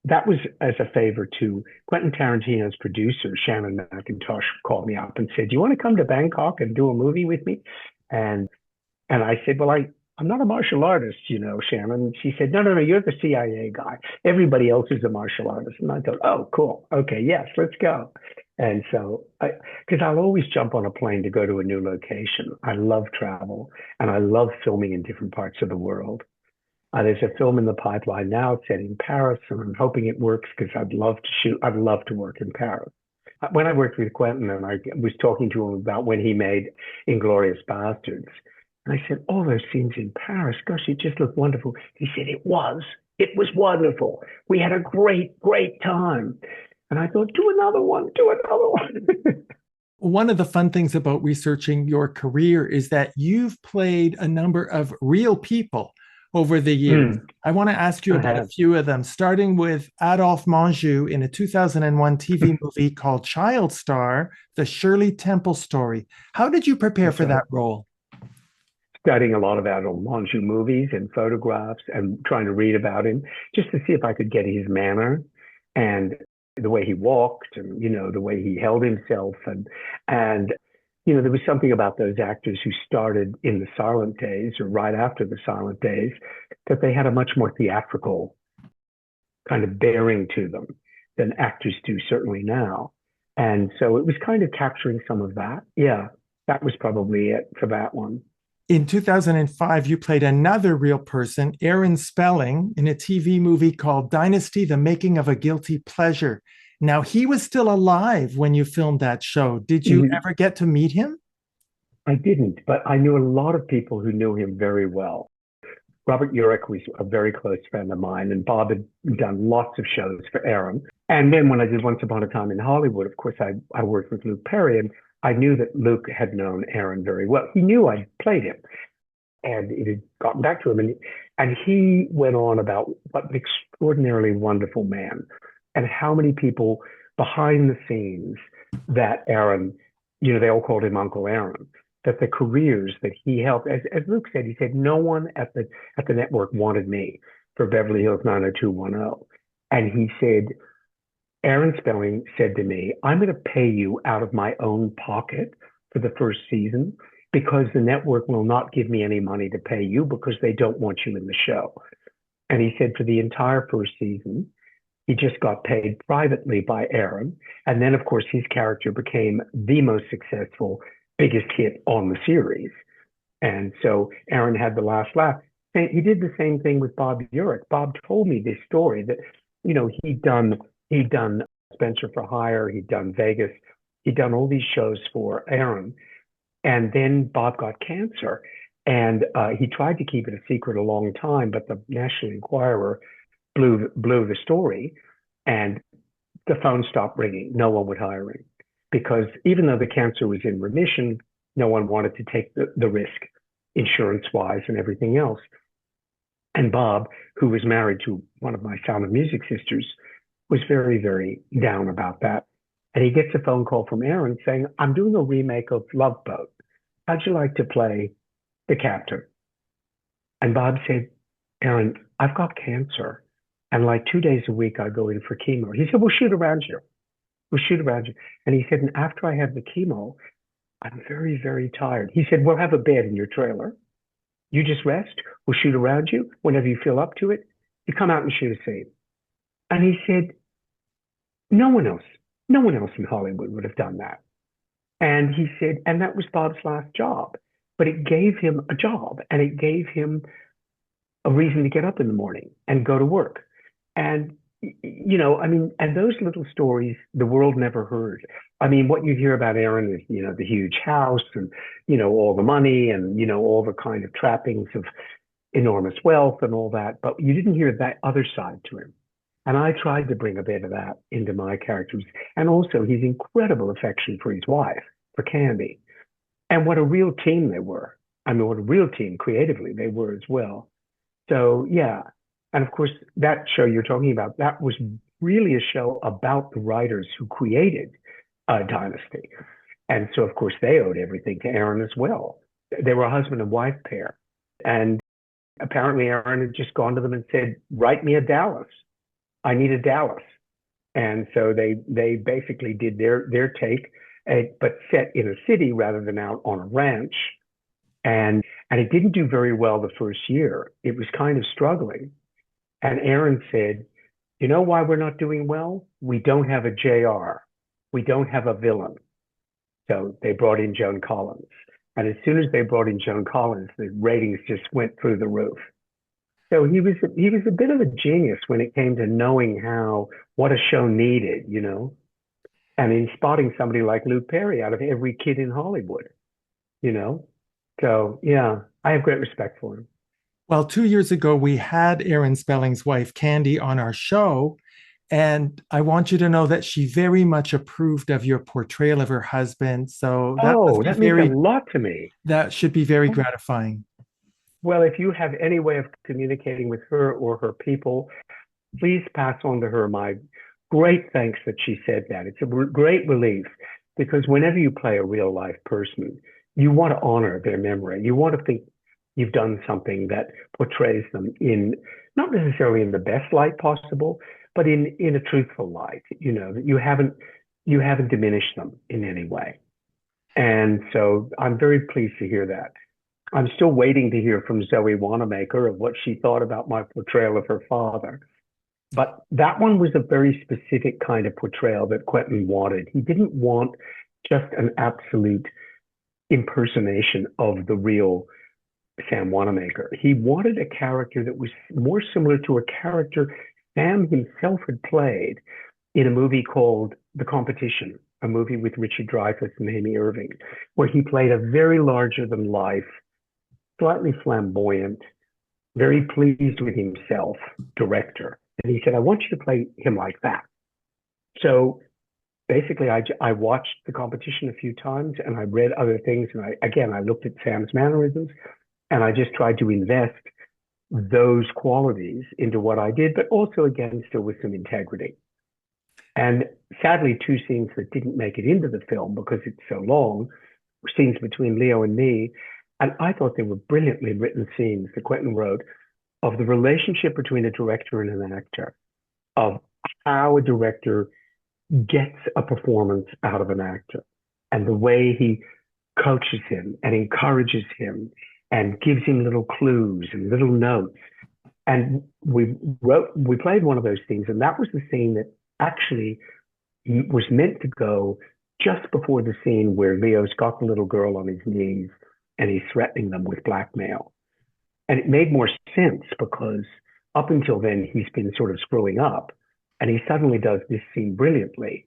That was as a favor to Quentin Tarantino's producer, Shannon McIntosh, called me up and said, "Do you want to come to Bangkok and do a movie with me?" And I said, "Well, I'm not a martial artist, Shannon." And she said, No, you're the CIA guy. Everybody else is a martial artist." And I thought, "Oh, cool. Okay, yes, let's go." And so, because I'll always jump on a plane to go to a new location. I love travel and I love filming in different parts of the world. There's a film in the pipeline now set in Paris, and I'm hoping it works because I'd love to work in Paris. When I worked with Quentin and I was talking to him about when he made Inglourious Bastards, and I said, all those scenes in Paris, gosh, it just looked wonderful. He said, it was wonderful. We had a great, great time. And I thought, do another one. One of the fun things about researching your career is that you've played a number of real people over the years. I want to ask you about a few of them, starting with Adolphe Menjou in a 2001 TV movie called Child Star, The Shirley Temple Story. How did you prepare for that role? Studying a lot of Adolphe Menjou movies and photographs and trying to read about him just to see if I could get his manner and the way he walked and, the way he held himself. And there was something about those actors who started in the silent days or right after the silent days that they had a much more theatrical kind of bearing to them than actors do certainly now. And so it was kind of capturing some of that. Yeah, that was probably it for that one. In 2005, you played another real person, Aaron Spelling, in a TV movie called Dynasty, The Making of a Guilty Pleasure. Now, he was still alive when you filmed that show. Did you ever get to meet him? I didn't, but I knew a lot of people who knew him very well. Robert Urich was a very close friend of mine, and Bob had done lots of shows for Aaron. And then when I did Once Upon a Time in Hollywood, of course, I worked with Luke Perry, and I knew that Luke had known Aaron very well. He knew I played him, and it had gotten back to him. And he went on about what an extraordinarily wonderful man and how many people behind the scenes that Aaron, they all called him Uncle Aaron, that the careers that he helped, as Luke said, he said, no one at the network wanted me for Beverly Hills 90210. And he said, Aaron Spelling said to me, I'm going to pay you out of my own pocket for the first season because the network will not give me any money to pay you because they don't want you in the show. And he said for the entire first season, he just got paid privately by Aaron. And then, of course, his character became the most successful, biggest hit on the series. And so Aaron had the last laugh. And he did the same thing with Bob Urich. Bob told me this story that, he'd done Spencer for Hire, he'd done Vegas, he'd done all these shows for Aaron. And then Bob got cancer. And he tried to keep it a secret a long time, but the National Enquirer blew the story, and the phone stopped ringing. No one would hire him because even though the cancer was in remission, no one wanted to take the risk insurance-wise and everything else. And Bob, who was married to one of my Sound of Music sisters, was very, very down about that. And he gets a phone call from Aaron saying, I'm doing a remake of Love Boat. How'd you like to play the captain? And Bob said, Aaron, I've got cancer. And like 2 days a week, I go in for chemo. He said, we'll shoot around you. And he said, and after I have the chemo, I'm very, very tired. He said, we'll have a bed in your trailer. You just rest. We'll shoot around you. Whenever you feel up to it, you come out and shoot a scene. And he said, no one else in Hollywood would have done that. And he said, and that was Bob's last job. But it gave him a job, and it gave him a reason to get up in the morning and go to work. And, and those little stories, the world never heard. I mean, what you hear about Aaron is, the huge house and, all the money and, all the kind of trappings of enormous wealth and all that. But you didn't hear that other side to him. And I tried to bring a bit of that into my characters. And also his incredible affection for his wife, for Candy. And what a real team they were. I mean, what a real team creatively they were as well. So, yeah. And of course, that show you're talking about, that was really a show about the writers who created Dynasty. And so, of course, they owed everything to Aaron as well. They were a husband and wife pair. And apparently Aaron had just gone to them and said, write me a Dallas. I need a Dallas. And so they basically did their take, but set in a city rather than out on a ranch. And it didn't do very well the first year. It was kind of struggling. And Aaron said, you know why we're not doing well? We don't have a JR. we don't have a villain. So they brought in Joan Collins. And as soon as they brought in Joan Collins, the ratings just went through the roof. So he was a bit of a genius when it came to knowing what a show needed, and in spotting somebody like Luke Perry out of every kid in Hollywood, you know. So yeah, I have great respect for him. Well, 2 years ago, we had Aaron Spelling's wife, Candy, on our show. And I want you to know that she very much approved of your portrayal of her husband. So Oh, that means a lot to me. That should be very gratifying. Well, if you have any way of communicating with her or her people, please pass on to her my great thanks that she said that. It's a great relief because whenever you play a real life person, you want to honor their memory. You want to think you've done something that portrays them in not necessarily in the best light possible, but in a truthful light. That you haven't diminished them in any way. And so I'm very pleased to hear that. I'm still waiting to hear from Zoe Wanamaker of what she thought about my portrayal of her father. But that one was a very specific kind of portrayal that Quentin wanted. He didn't want just an absolute impersonation of the real Sam Wanamaker. He wanted a character that was more similar to a character Sam himself had played in a movie called The Competition, a movie with Richard Dreyfuss and Amy Irving, where he played a very larger-than-life, slightly flamboyant, very pleased with himself director. And he said, I want you to play him like that. So basically, I watched The Competition a few times and I read other things. And I looked at Sam's mannerisms and I just tried to invest those qualities into what I did, but also, again, still with some integrity. And sadly, two scenes that didn't make it into the film because it's so long were scenes between Leo and me. And I thought they were brilliantly written scenes that Quentin wrote of the relationship between a director and an actor, of how a director gets a performance out of an actor and the way he coaches him and encourages him and gives him little clues and little notes. And we played one of those scenes, and that was the scene that actually was meant to go just before the scene where Leo's got the little girl on his knees and he's threatening them with blackmail. And it made more sense because up until then, he's been sort of screwing up, and he suddenly does this scene brilliantly.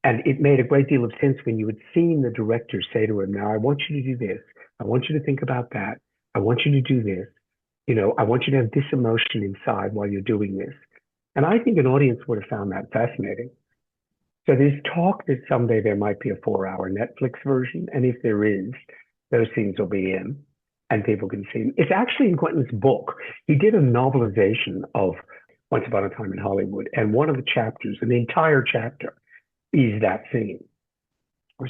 And it made a great deal of sense when you had seen the director say to him, now I want you to do this. I want you to think about that. I want you to do this. I want you to have this emotion inside while you're doing this. And I think an audience would have found that fascinating. So there's talk that someday there might be a 4-hour Netflix version. And if there is, those scenes will be in and people can see them. It's actually in Quentin's book. He did a novelization of Once Upon a Time in Hollywood. And one of the chapters, an entire chapter, is that scene.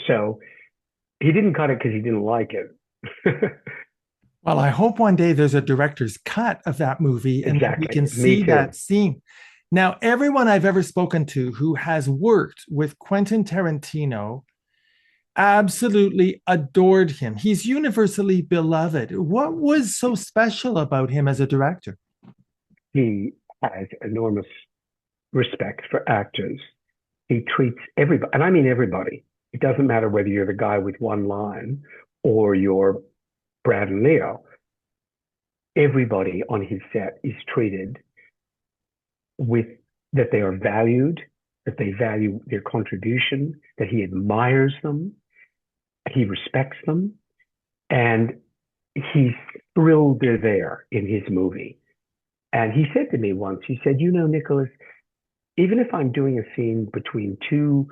So he didn't cut it because he didn't like it. Well, I hope one day there's a director's cut of that movie and exactly. we can see that scene. Now, everyone I've ever spoken to who has worked with Quentin Tarantino absolutely adored him. He's universally beloved. What was so special about him as a director? He has enormous respect for actors. He treats everybody, and I mean everybody. It doesn't matter whether you're the guy with one line or you're Brad and Leo. Everybody on his set is treated with that they are valued, that they value their contribution, that he admires them, he respects them, and he's thrilled they're there in his movie. And he said to me once, he said, Nicholas, even if I'm doing a scene between two,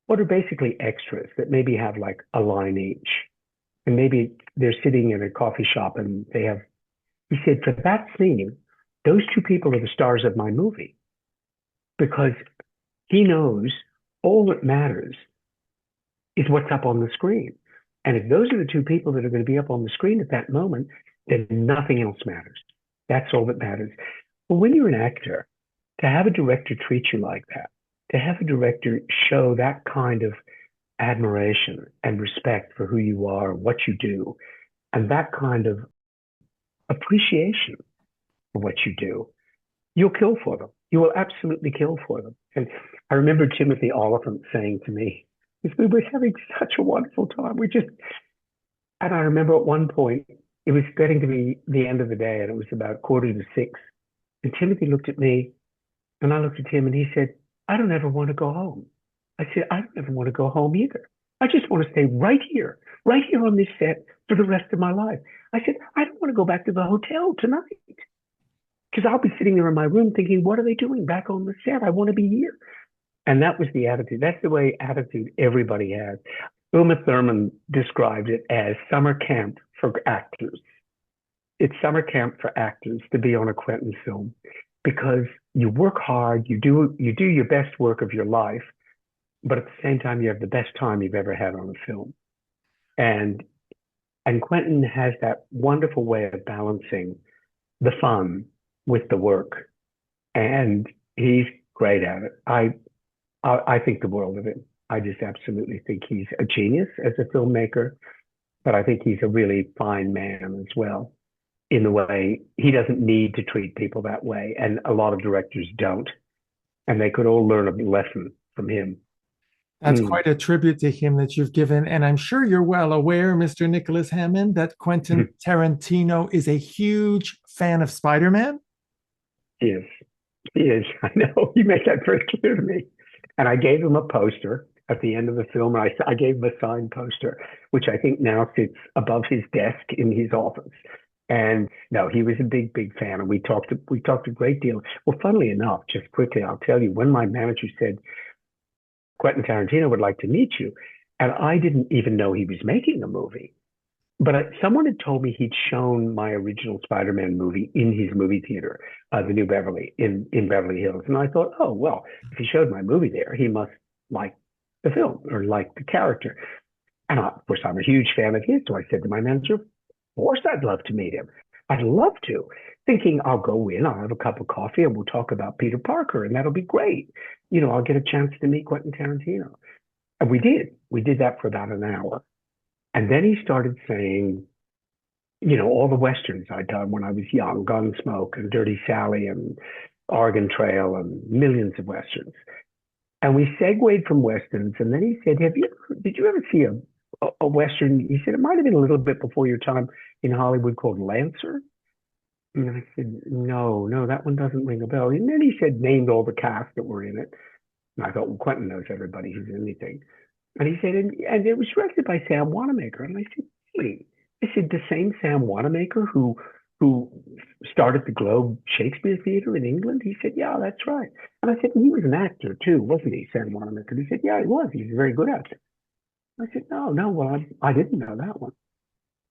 what are basically extras that maybe have like a line each, and maybe they're sitting in a coffee shop and they have, he said, for that scene, those two people are the stars of my movie because he knows all that matters is what's up on the screen. And if those are the two people that are going to be up on the screen at that moment, then nothing else matters. That's all that matters. But when you're an actor, to have a director treat you like that, to have a director show that kind of admiration and respect for who you are, what you do, and that kind of appreciation for what you do, you'll kill for them. You will absolutely kill for them. And I remember Timothy Oliphant saying to me, we were having such a wonderful time. And I remember at one point, it was getting to be the end of the day and it was about 5:45. And Timothy looked at me and I looked at him and he said, I don't ever want to go home. I said, I don't ever want to go home either. I just want to stay right here on this set for the rest of my life. I said, I don't want to go back to the hotel tonight because I'll be sitting there in my room thinking, what are they doing back on the set? I want to be here. And that was the attitude. That's the way attitude everybody has. Uma Thurman described it as summer camp for actors. It's summer camp for actors to be on a Quentin film because you work hard, you do your best work of your life, but at the same time, you have the best time you've ever had on a film. And Quentin has that wonderful way of balancing the fun with the work. And he's great at it. I think the world of him. I just absolutely think he's a genius as a filmmaker, but I think he's a really fine man as well in the way he doesn't need to treat people that way. And a lot of directors don't. And they could all learn a lesson from him. That's quite a tribute to him that you've given. And I'm sure you're well aware, Mr. Nicholas Hammond, that Quentin Tarantino is a huge fan of Spider-Man. He is. He is. I know. He made that very clear to me. And I gave him a poster at the end of the film. And I gave him a signed poster, which I think now sits above his desk in his office. And no, he was a big, big fan. And we talked a great deal. Well, funnily enough, just quickly, I'll tell you, when my manager said, Quentin Tarantino would like to meet you, and I didn't even know he was making a movie. But someone had told me he'd shown my original Spider-Man movie in his movie theater, the New Beverly, in Beverly Hills. And I thought, oh, well, if he showed my movie there, he must like the film or like the character. And of course, I'm a huge fan of his. So I said to my manager, of course, I'd love to meet him. I'd love to. Thinking I'll go in, I'll have a cup of coffee and we'll talk about Peter Parker and that'll be great. You know, I'll get a chance to meet Quentin Tarantino. And we did. We did that for about an hour. And then he started saying, you know, all the Westerns I'd done when I was young, Gunsmoke and Dirty Sally and Oregon Trail and millions of Westerns. And we segued from Westerns. And then he said, did you ever see a Western? He said, it might have been a little bit before your time in Hollywood called Lancer. And I said, no, that one doesn't ring a bell. And then he said, named all the cast that were in it. And I thought, well, Quentin knows everybody who's in anything. And he said, and it was directed by Sam Wanamaker. And I said, really? I said, the same Sam Wanamaker who started the Globe Shakespeare Theatre in England? He said, yeah, that's right. And I said, he was an actor too, wasn't he, Sam Wanamaker? He said, yeah, he was. He's a very good actor. I said, no, well, I didn't know that one.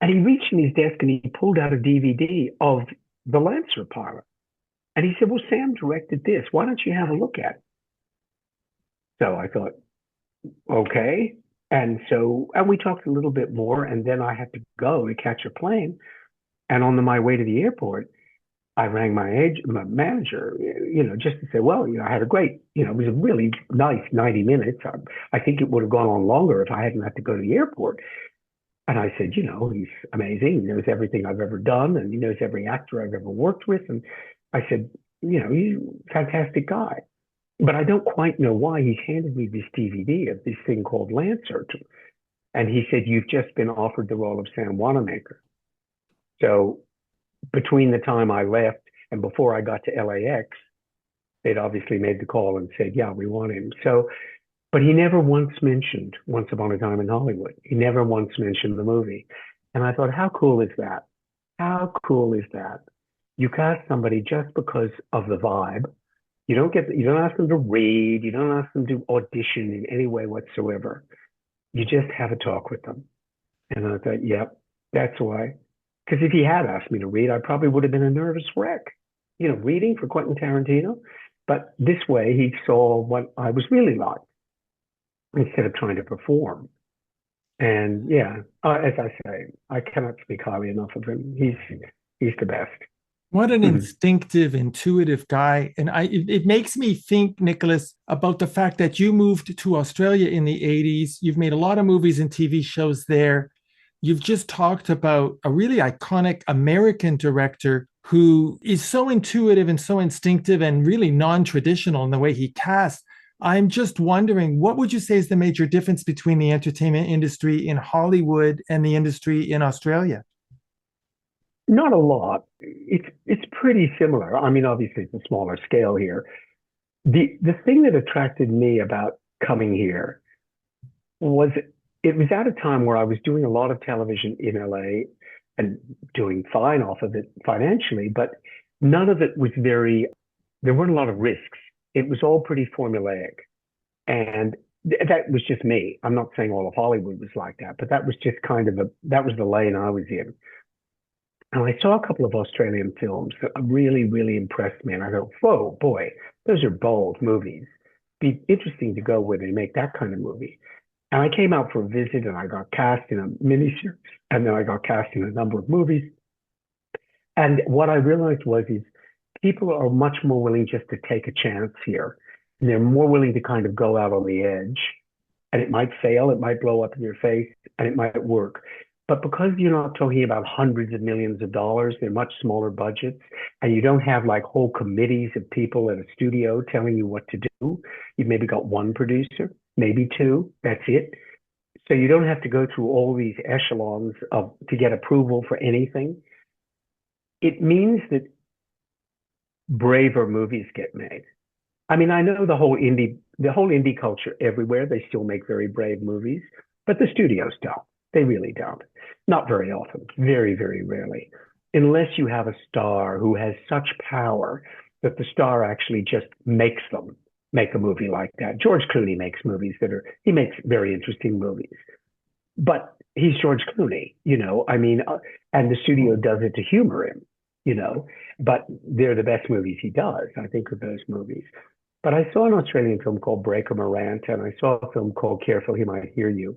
And he reached in his desk and he pulled out a DVD of the Lancer pilot. And he said, well, Sam directed this. Why don't you have a look at it? So I thought, okay. And we talked a little bit more. And then I had to go to catch a plane. And on my way to the airport, I rang my manager, you know, just to say, well, you know, I had a great, you know, it was a really nice 90 minutes. I think it would have gone on longer if I hadn't had to go to the airport. And I said, you know, he's amazing. He knows everything I've ever done and he knows every actor I've ever worked with. And I said, you know, he's a fantastic guy. But I don't quite know why he's handed me this DVD of this thing called Lancer. And he said, you've just been offered the role of Sam Wanamaker. So between the time I left and before I got to LAX, they'd obviously made the call and said, yeah, we want him. So, but he never once mentioned Once Upon a Time in Hollywood. He never once mentioned the movie. And I thought, how cool is that? How cool is that? You cast somebody just because of the vibe. You don't ask them to read. You don't ask them to audition in any way whatsoever. You just have a talk with them. And I thought, yep, that's why. Because if he had asked me to read, I probably would have been a nervous wreck, you know, reading for Quentin Tarantino. But this way, he saw what I was really like instead of trying to perform. And yeah, as I say, I cannot speak highly enough of him. He's the best. What an instinctive, intuitive guy. And it makes me think, Nicholas, about the fact that you moved to Australia in the 80s. You've made a lot of movies and TV shows there. You've just talked about a really iconic American director who is so intuitive and so instinctive and really non-traditional in the way he casts. I'm just wondering, what would you say is the major difference between the entertainment industry in Hollywood and the industry in Australia? Not a lot. It's pretty similar. I mean, obviously it's a smaller scale here. The thing that attracted me about coming here was it was at a time where I was doing a lot of television in LA and doing fine off of it financially, but none of it was there weren't a lot of risks. It was all pretty formulaic. And that was just me. I'm not saying all of Hollywood was like that, but that was just that was the lane I was in. And I saw a couple of Australian films that really, really impressed me. And I go, whoa, boy, those are bold movies. Be interesting to go where they make that kind of movie. And I came out for a visit and I got cast in a miniseries and then I got cast in a number of movies. And what I realized is people are much more willing just to take a chance here. And they're more willing to kind of go out on the edge. And it might fail, it might blow up in your face, and it might work. But because you're not talking about hundreds of millions of dollars, they're much smaller budgets, and you don't have like whole committees of people at a studio telling you what to do. You've maybe got one producer, maybe two, that's it. So you don't have to go through all these echelons to get approval for anything. It means that braver movies get made. I mean, I know the whole indie culture everywhere, they still make very brave movies, but the studios don't. They really don't. Not very often, very, very rarely, unless you have a star who has such power that the star actually just makes them make a movie like that. George Clooney makes movies he makes very interesting movies, but he's George Clooney, I mean, and the studio does it to humor him, but they're the best movies he does, I think, of those movies. But I saw an Australian film called Breaker Morant, and I saw a film called Careful He Might Hear You.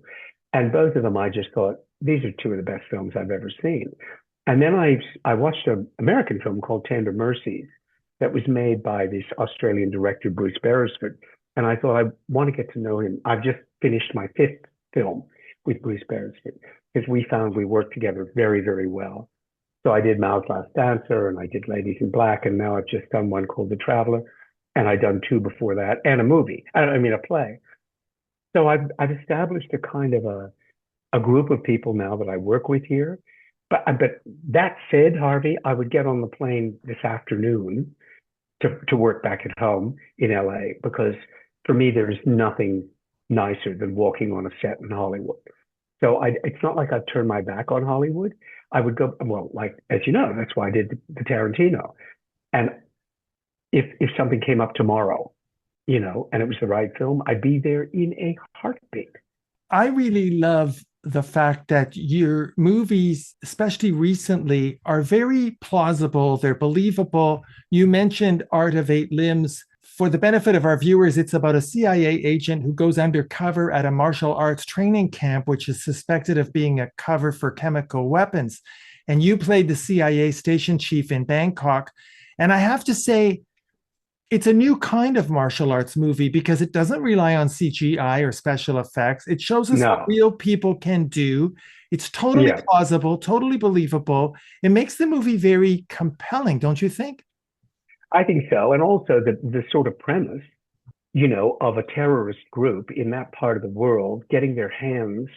And both of them, I just thought, these are two of the best films I've ever seen. And then I watched an American film called Tender Mercies that was made by this Australian director, Bruce Beresford. And I thought, I want to get to know him. I've just finished my 5th film with Bruce Beresford because we found we worked together very, very well. So I did Mao's Last Dancer and I did Ladies in Black. And now I've just done one called The Traveler. And I'd done 2 before that and a movie, a play. So I've established a kind of a group of people now that I work with here. But that said, Harvey, I would get on the plane this afternoon to work back at home in LA because for me, there's nothing nicer than walking on a set in Hollywood. So it's not like I've turned my back on Hollywood. I would go, well, like, as you know, that's why I did the Tarantino. And if something came up tomorrow, and it was the right film, I'd be there in a heartbeat. I really love the fact that your movies, especially recently, are very plausible. They're believable. You mentioned Art of Eight Limbs. For the benefit of our viewers, it's about a CIA agent who goes undercover at a martial arts training camp, which is suspected of being a cover for chemical weapons. And you played the CIA station chief in Bangkok. And I have to say, it's a new kind of martial arts movie because it doesn't rely on CGI or special effects. It shows us what real people can do. It's totally plausible, totally believable. It makes the movie very compelling, don't you think? I think so. And also the sort of premise, of a terrorist group in that part of the world getting their hands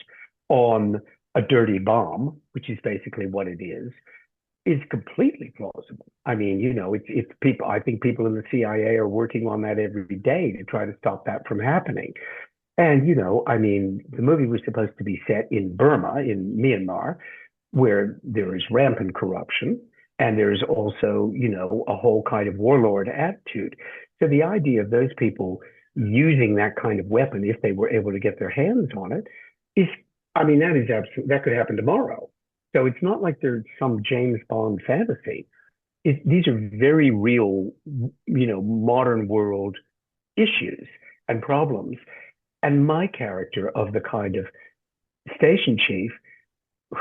on a dirty bomb, which is basically what it is completely plausible. I mean, it's people. I think people in the CIA are working on that every day to try to stop that from happening. And, I mean, the movie was supposed to be set in Burma, in Myanmar, where there is rampant corruption. And there's also, a whole kind of warlord attitude. So the idea of those people using that kind of weapon, if they were able to get their hands on it, that could happen tomorrow. So it's not like there's some James Bond fantasy. These are very real, modern world issues and problems. And my character of the kind of station chief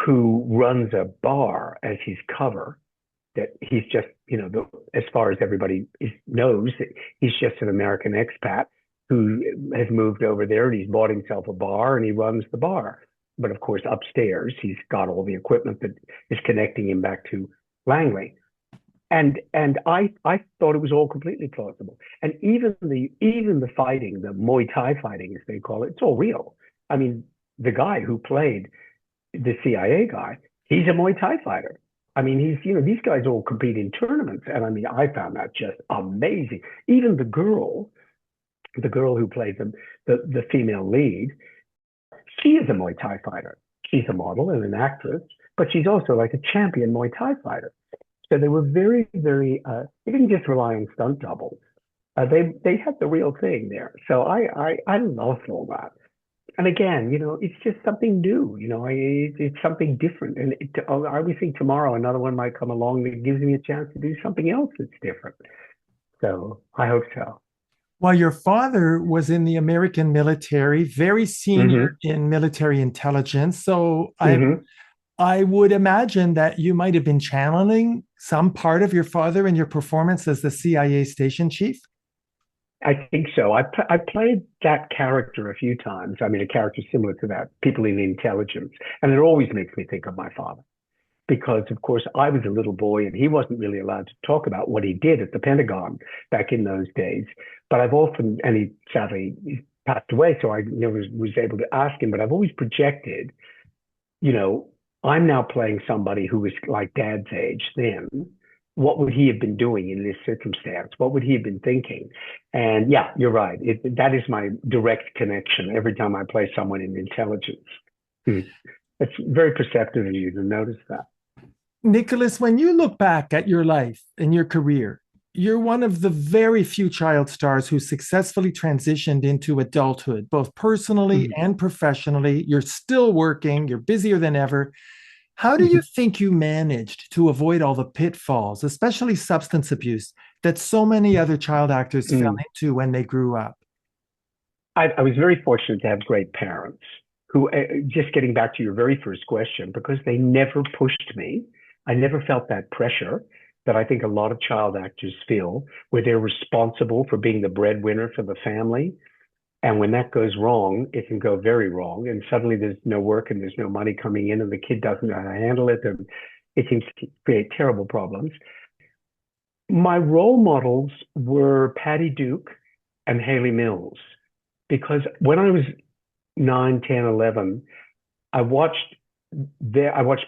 who runs a bar as his cover, that he's just, as far as everybody knows, he's just an American expat who has moved over there and he's bought himself a bar and he runs the bar. But of course, upstairs, he's got all the equipment that is connecting him back to Langley. And I thought it was all completely plausible. And even the fighting, the Muay Thai fighting, as they call it, it's all real. I mean, the guy who played the CIA guy, he's a Muay Thai fighter. I mean, these guys all compete in tournaments. And I mean, I found that just amazing. Even the girl who played the female lead, she is a Muay Thai fighter. She's a model and an actress, but she's also like a champion Muay Thai fighter. So they were very, very, they didn't just rely on stunt doubles. They had the real thing there. So I loved all that. And again, it's just something new. It's something different. And I always think tomorrow another one might come along that gives me a chance to do something else that's different. So I hope so. Well, your father was in the American military, very senior in military intelligence. So I would imagine that you might have been channeling some part of your father in your performance as the CIA station chief. I think so. I played that character a few times. I mean, a character similar to that, people in intelligence. And it always makes me think of my father. Because, of course, I was a little boy and he wasn't really allowed to talk about what he did at the Pentagon back in those days. But I've often, and he sadly passed away, so I never was able to ask him, but I've always projected, I'm now playing somebody who was like Dad's age then. What would he have been doing in this circumstance? What would he have been thinking? And yeah, you're right. That is my direct connection every time I play someone in intelligence. It's very perceptive of you to notice that. Nicholas, when you look back at your life and your career, you're one of the very few child stars who successfully transitioned into adulthood, both personally and professionally. You're still working, you're busier than ever. How do you think you managed to avoid all the pitfalls, especially substance abuse, that so many other child actors fell into when they grew up? I was very fortunate to have great parents who, just getting back to your very first question, because they never pushed me. I never felt that pressure that I think a lot of child actors feel, where they're responsible for being the breadwinner for the family. And when that goes wrong, it can go very wrong. And suddenly there's no work and there's no money coming in and the kid doesn't know how to handle it. And it can create terrible problems. My role models were Patty Duke and Haley Mills, because when I was 9, 10, 11, I watched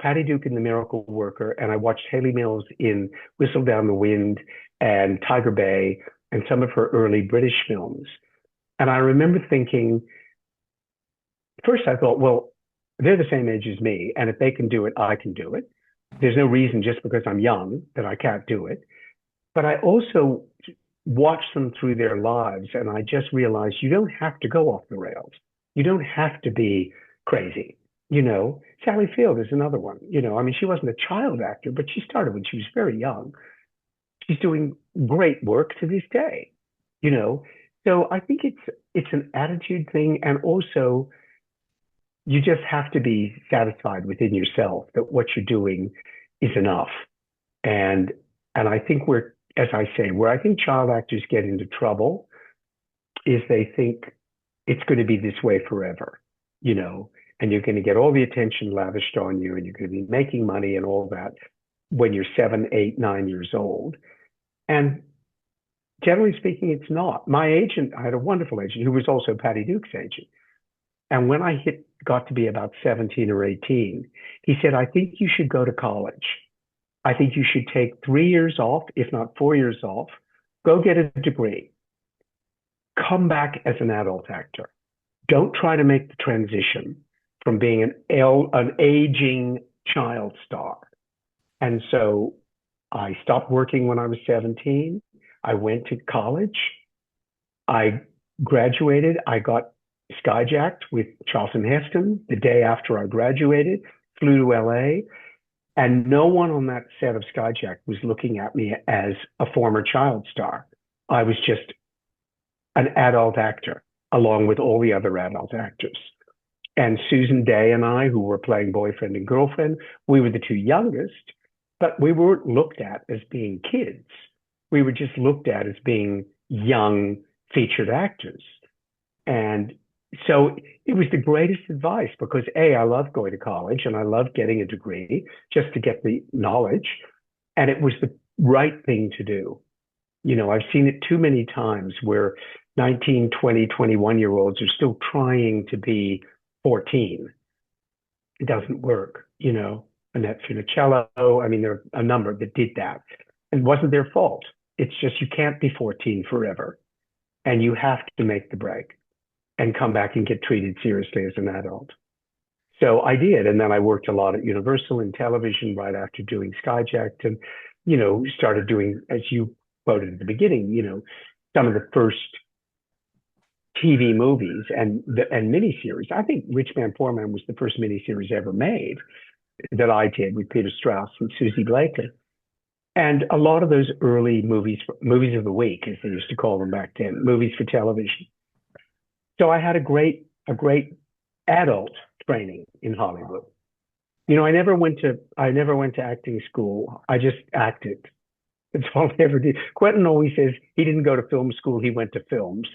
Patty Duke in The Miracle Worker, and I watched Haley Mills in Whistle Down the Wind and Tiger Bay and some of her early British films. And I remember thinking, first I thought, well, they're the same age as me, and if they can do it, I can do it. There's no reason just because I'm young that I can't do it. But I also watched them through their lives, and I just realized you don't have to go off the rails. You don't have to be crazy. Sally Field is another one. I mean, she wasn't a child actor, but she started when she was very young. She's doing great work to this day, So I think it's an attitude thing, and also you just have to be satisfied within yourself that what you're doing is enough. And I think where I think child actors get into trouble is they think it's going to be this way forever, and you're going to get all the attention lavished on you, and you're going to be making money and all that when you're 7, 8, 9 years old. And generally speaking, it's not. My agent, I had a wonderful agent who was also Patty Duke's agent. And when I got to be about 17 or 18, he said, I think you should go to college. I think you should take 3 years off, if not 4 years off, go get a degree, come back as an adult actor. Don't try to make the transition from being an aging child star. And so I stopped working when I was 17. I went to college. I graduated. I got skyjacked with Charlton Heston the day after I graduated, flew to LA, and no one on that set of Skyjack was looking at me as a former child star. I was just an adult actor, along with all the other adult actors. And Susan Day and I, who were playing boyfriend and girlfriend, we were the two youngest, but we weren't looked at as being kids. We were just looked at as being young featured actors. And so it was the greatest advice because I loved going to college and I loved getting a degree just to get the knowledge. And it was right thing to do. I've seen it too many times where 19, 20, 21-year-olds are still trying to be 14. It doesn't work, Annette Funicello. I mean, there are a number that did that. And it wasn't their fault. It's just you can't be 14 forever. And you have to make the break and come back and get treated seriously as an adult. So I did. And then I worked a lot at Universal in television right after doing Skyjacked and, started doing, as you quoted at the beginning, some of the first TV movies and miniseries. I think Rich Man, Poor Man was the first miniseries ever made that I did with Peter Strauss and Susie Blakely. And a lot of those early movies of the week, as they used to call them back then, movies for television. So I had a great adult training in Hollywood. I never went to acting school. I just acted. That's all I ever did. Quentin always says he didn't go to film school, he went to films.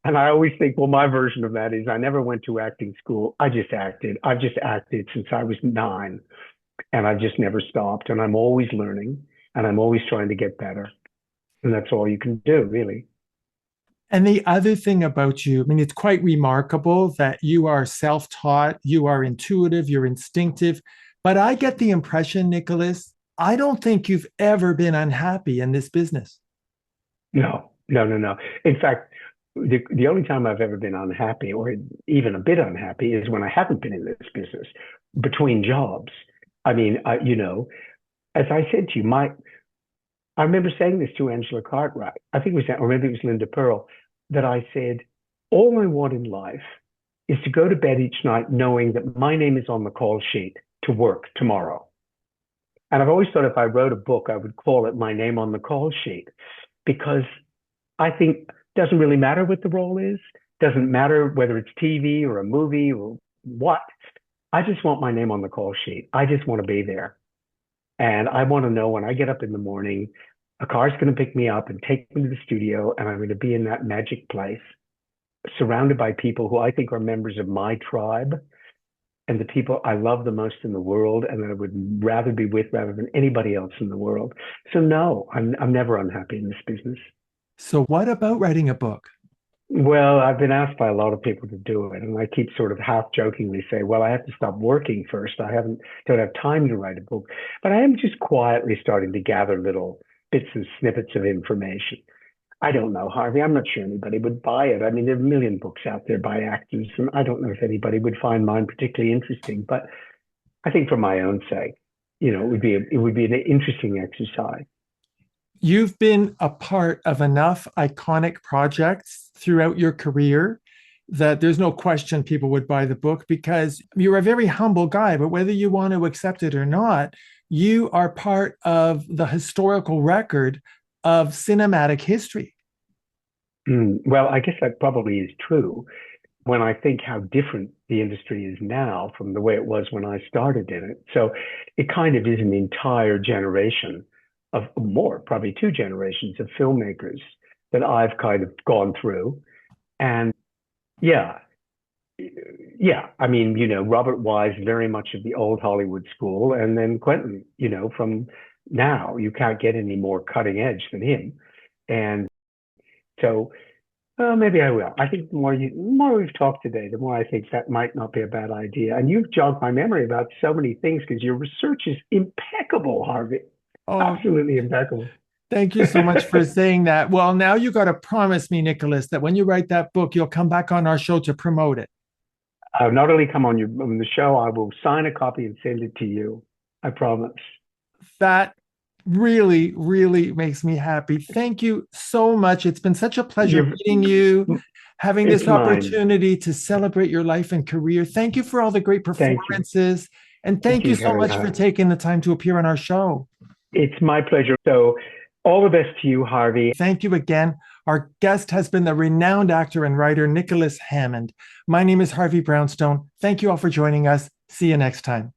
And I always think, well, my version of that is I never went to acting school. I just acted. I've just acted since I was 9. And I've just never stopped. And I'm always learning. And I'm always trying to get better. And that's all you can do, really. And the other thing about you, I mean, it's quite remarkable that you are self-taught, you are intuitive, you're instinctive. But I get the impression, Nicholas, I don't think you've ever been unhappy in this business. No. In fact, the only time I've ever been unhappy or even a bit unhappy is when I haven't been in this business between jobs. I mean, as I said to you, I remember saying this to Angela Cartwright. I think it was that, or maybe it was Linda Pearl, that I said, all I want in life is to go to bed each night knowing that my name is on the call sheet to work tomorrow. And I've always thought if I wrote a book, I would call it My Name on the Call Sheet, because I think it doesn't really matter what the role is. Doesn't matter whether it's TV or a movie or what. I just want my name on the call sheet. I just want to be there. And I want to know when I get up in the morning, a car's going to pick me up and take me to the studio, and I'm going to be in that magic place, surrounded by people who I think are members of my tribe and the people I love the most in the world and that I would rather be with rather than anybody else in the world. So no, I'm never unhappy in this business. So what about writing a book? Well, I've been asked by a lot of people to do it, and I keep sort of half jokingly say, well, I have to stop working first. Don't have time to write a book, but I am just quietly starting to gather little bits and snippets of information. I don't know, Harvey. I'm not sure anybody would buy it. I mean, there are a million books out there by actors, and I don't know if anybody would find mine particularly interesting, but I think for my own sake, it would be an interesting exercise. You've been a part of enough iconic projects throughout your career that there's no question people would buy the book, because you're a very humble guy, but whether you want to accept it or not, you are part of the historical record of cinematic history. Well, I guess that probably is true when I think how different the industry is now from the way it was when I started in it. So it kind of is an entire generation of more, probably 2 generations of filmmakers that I've kind of gone through. And yeah. I mean, Robert Wise, very much of the old Hollywood school, and then Quentin, from now, you can't get any more cutting edge than him. And so maybe I will. I think the more we've talked today, the more I think that might not be a bad idea. And you've jogged my memory about so many things because your research is impeccable, Harvey. Oh, absolutely impeccable. Thank you so much for saying that. Well, now you got to promise me, Nicholas, that when you write that book, you'll come back on our show to promote it. I'll not only come on the show, I will sign a copy and send it to you. I promise. That really, really makes me happy. Thank you so much. It's been such a pleasure meeting you, having this opportunity to celebrate your life and career. Thank you for all the great performances. And thank you so much for taking the time to appear on our show. It's my pleasure. So all the best to you, Harvey. Thank you again. Our guest has been the renowned actor and writer, Nicholas Hammond. My name is Harvey Brownstone. Thank you all for joining us. See you next time.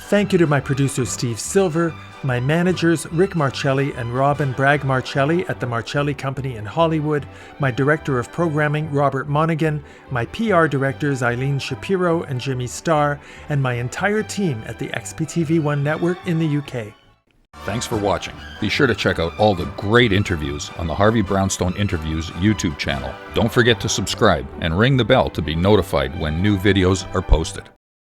Thank you to my producer, Steve Silver, my managers, Rick Marcelli and Robin Bragg Marcelli at the Marcelli Company in Hollywood, my director of programming, Robert Monaghan, my PR directors, Eileen Shapiro and Jimmy Starr, and my entire team at the XPTV1 network in the UK. Thanks for watching. Be sure to check out all the great interviews on the Harvey Brownstone Interviews YouTube channel. Don't forget to subscribe and ring the bell to be notified when new videos are posted.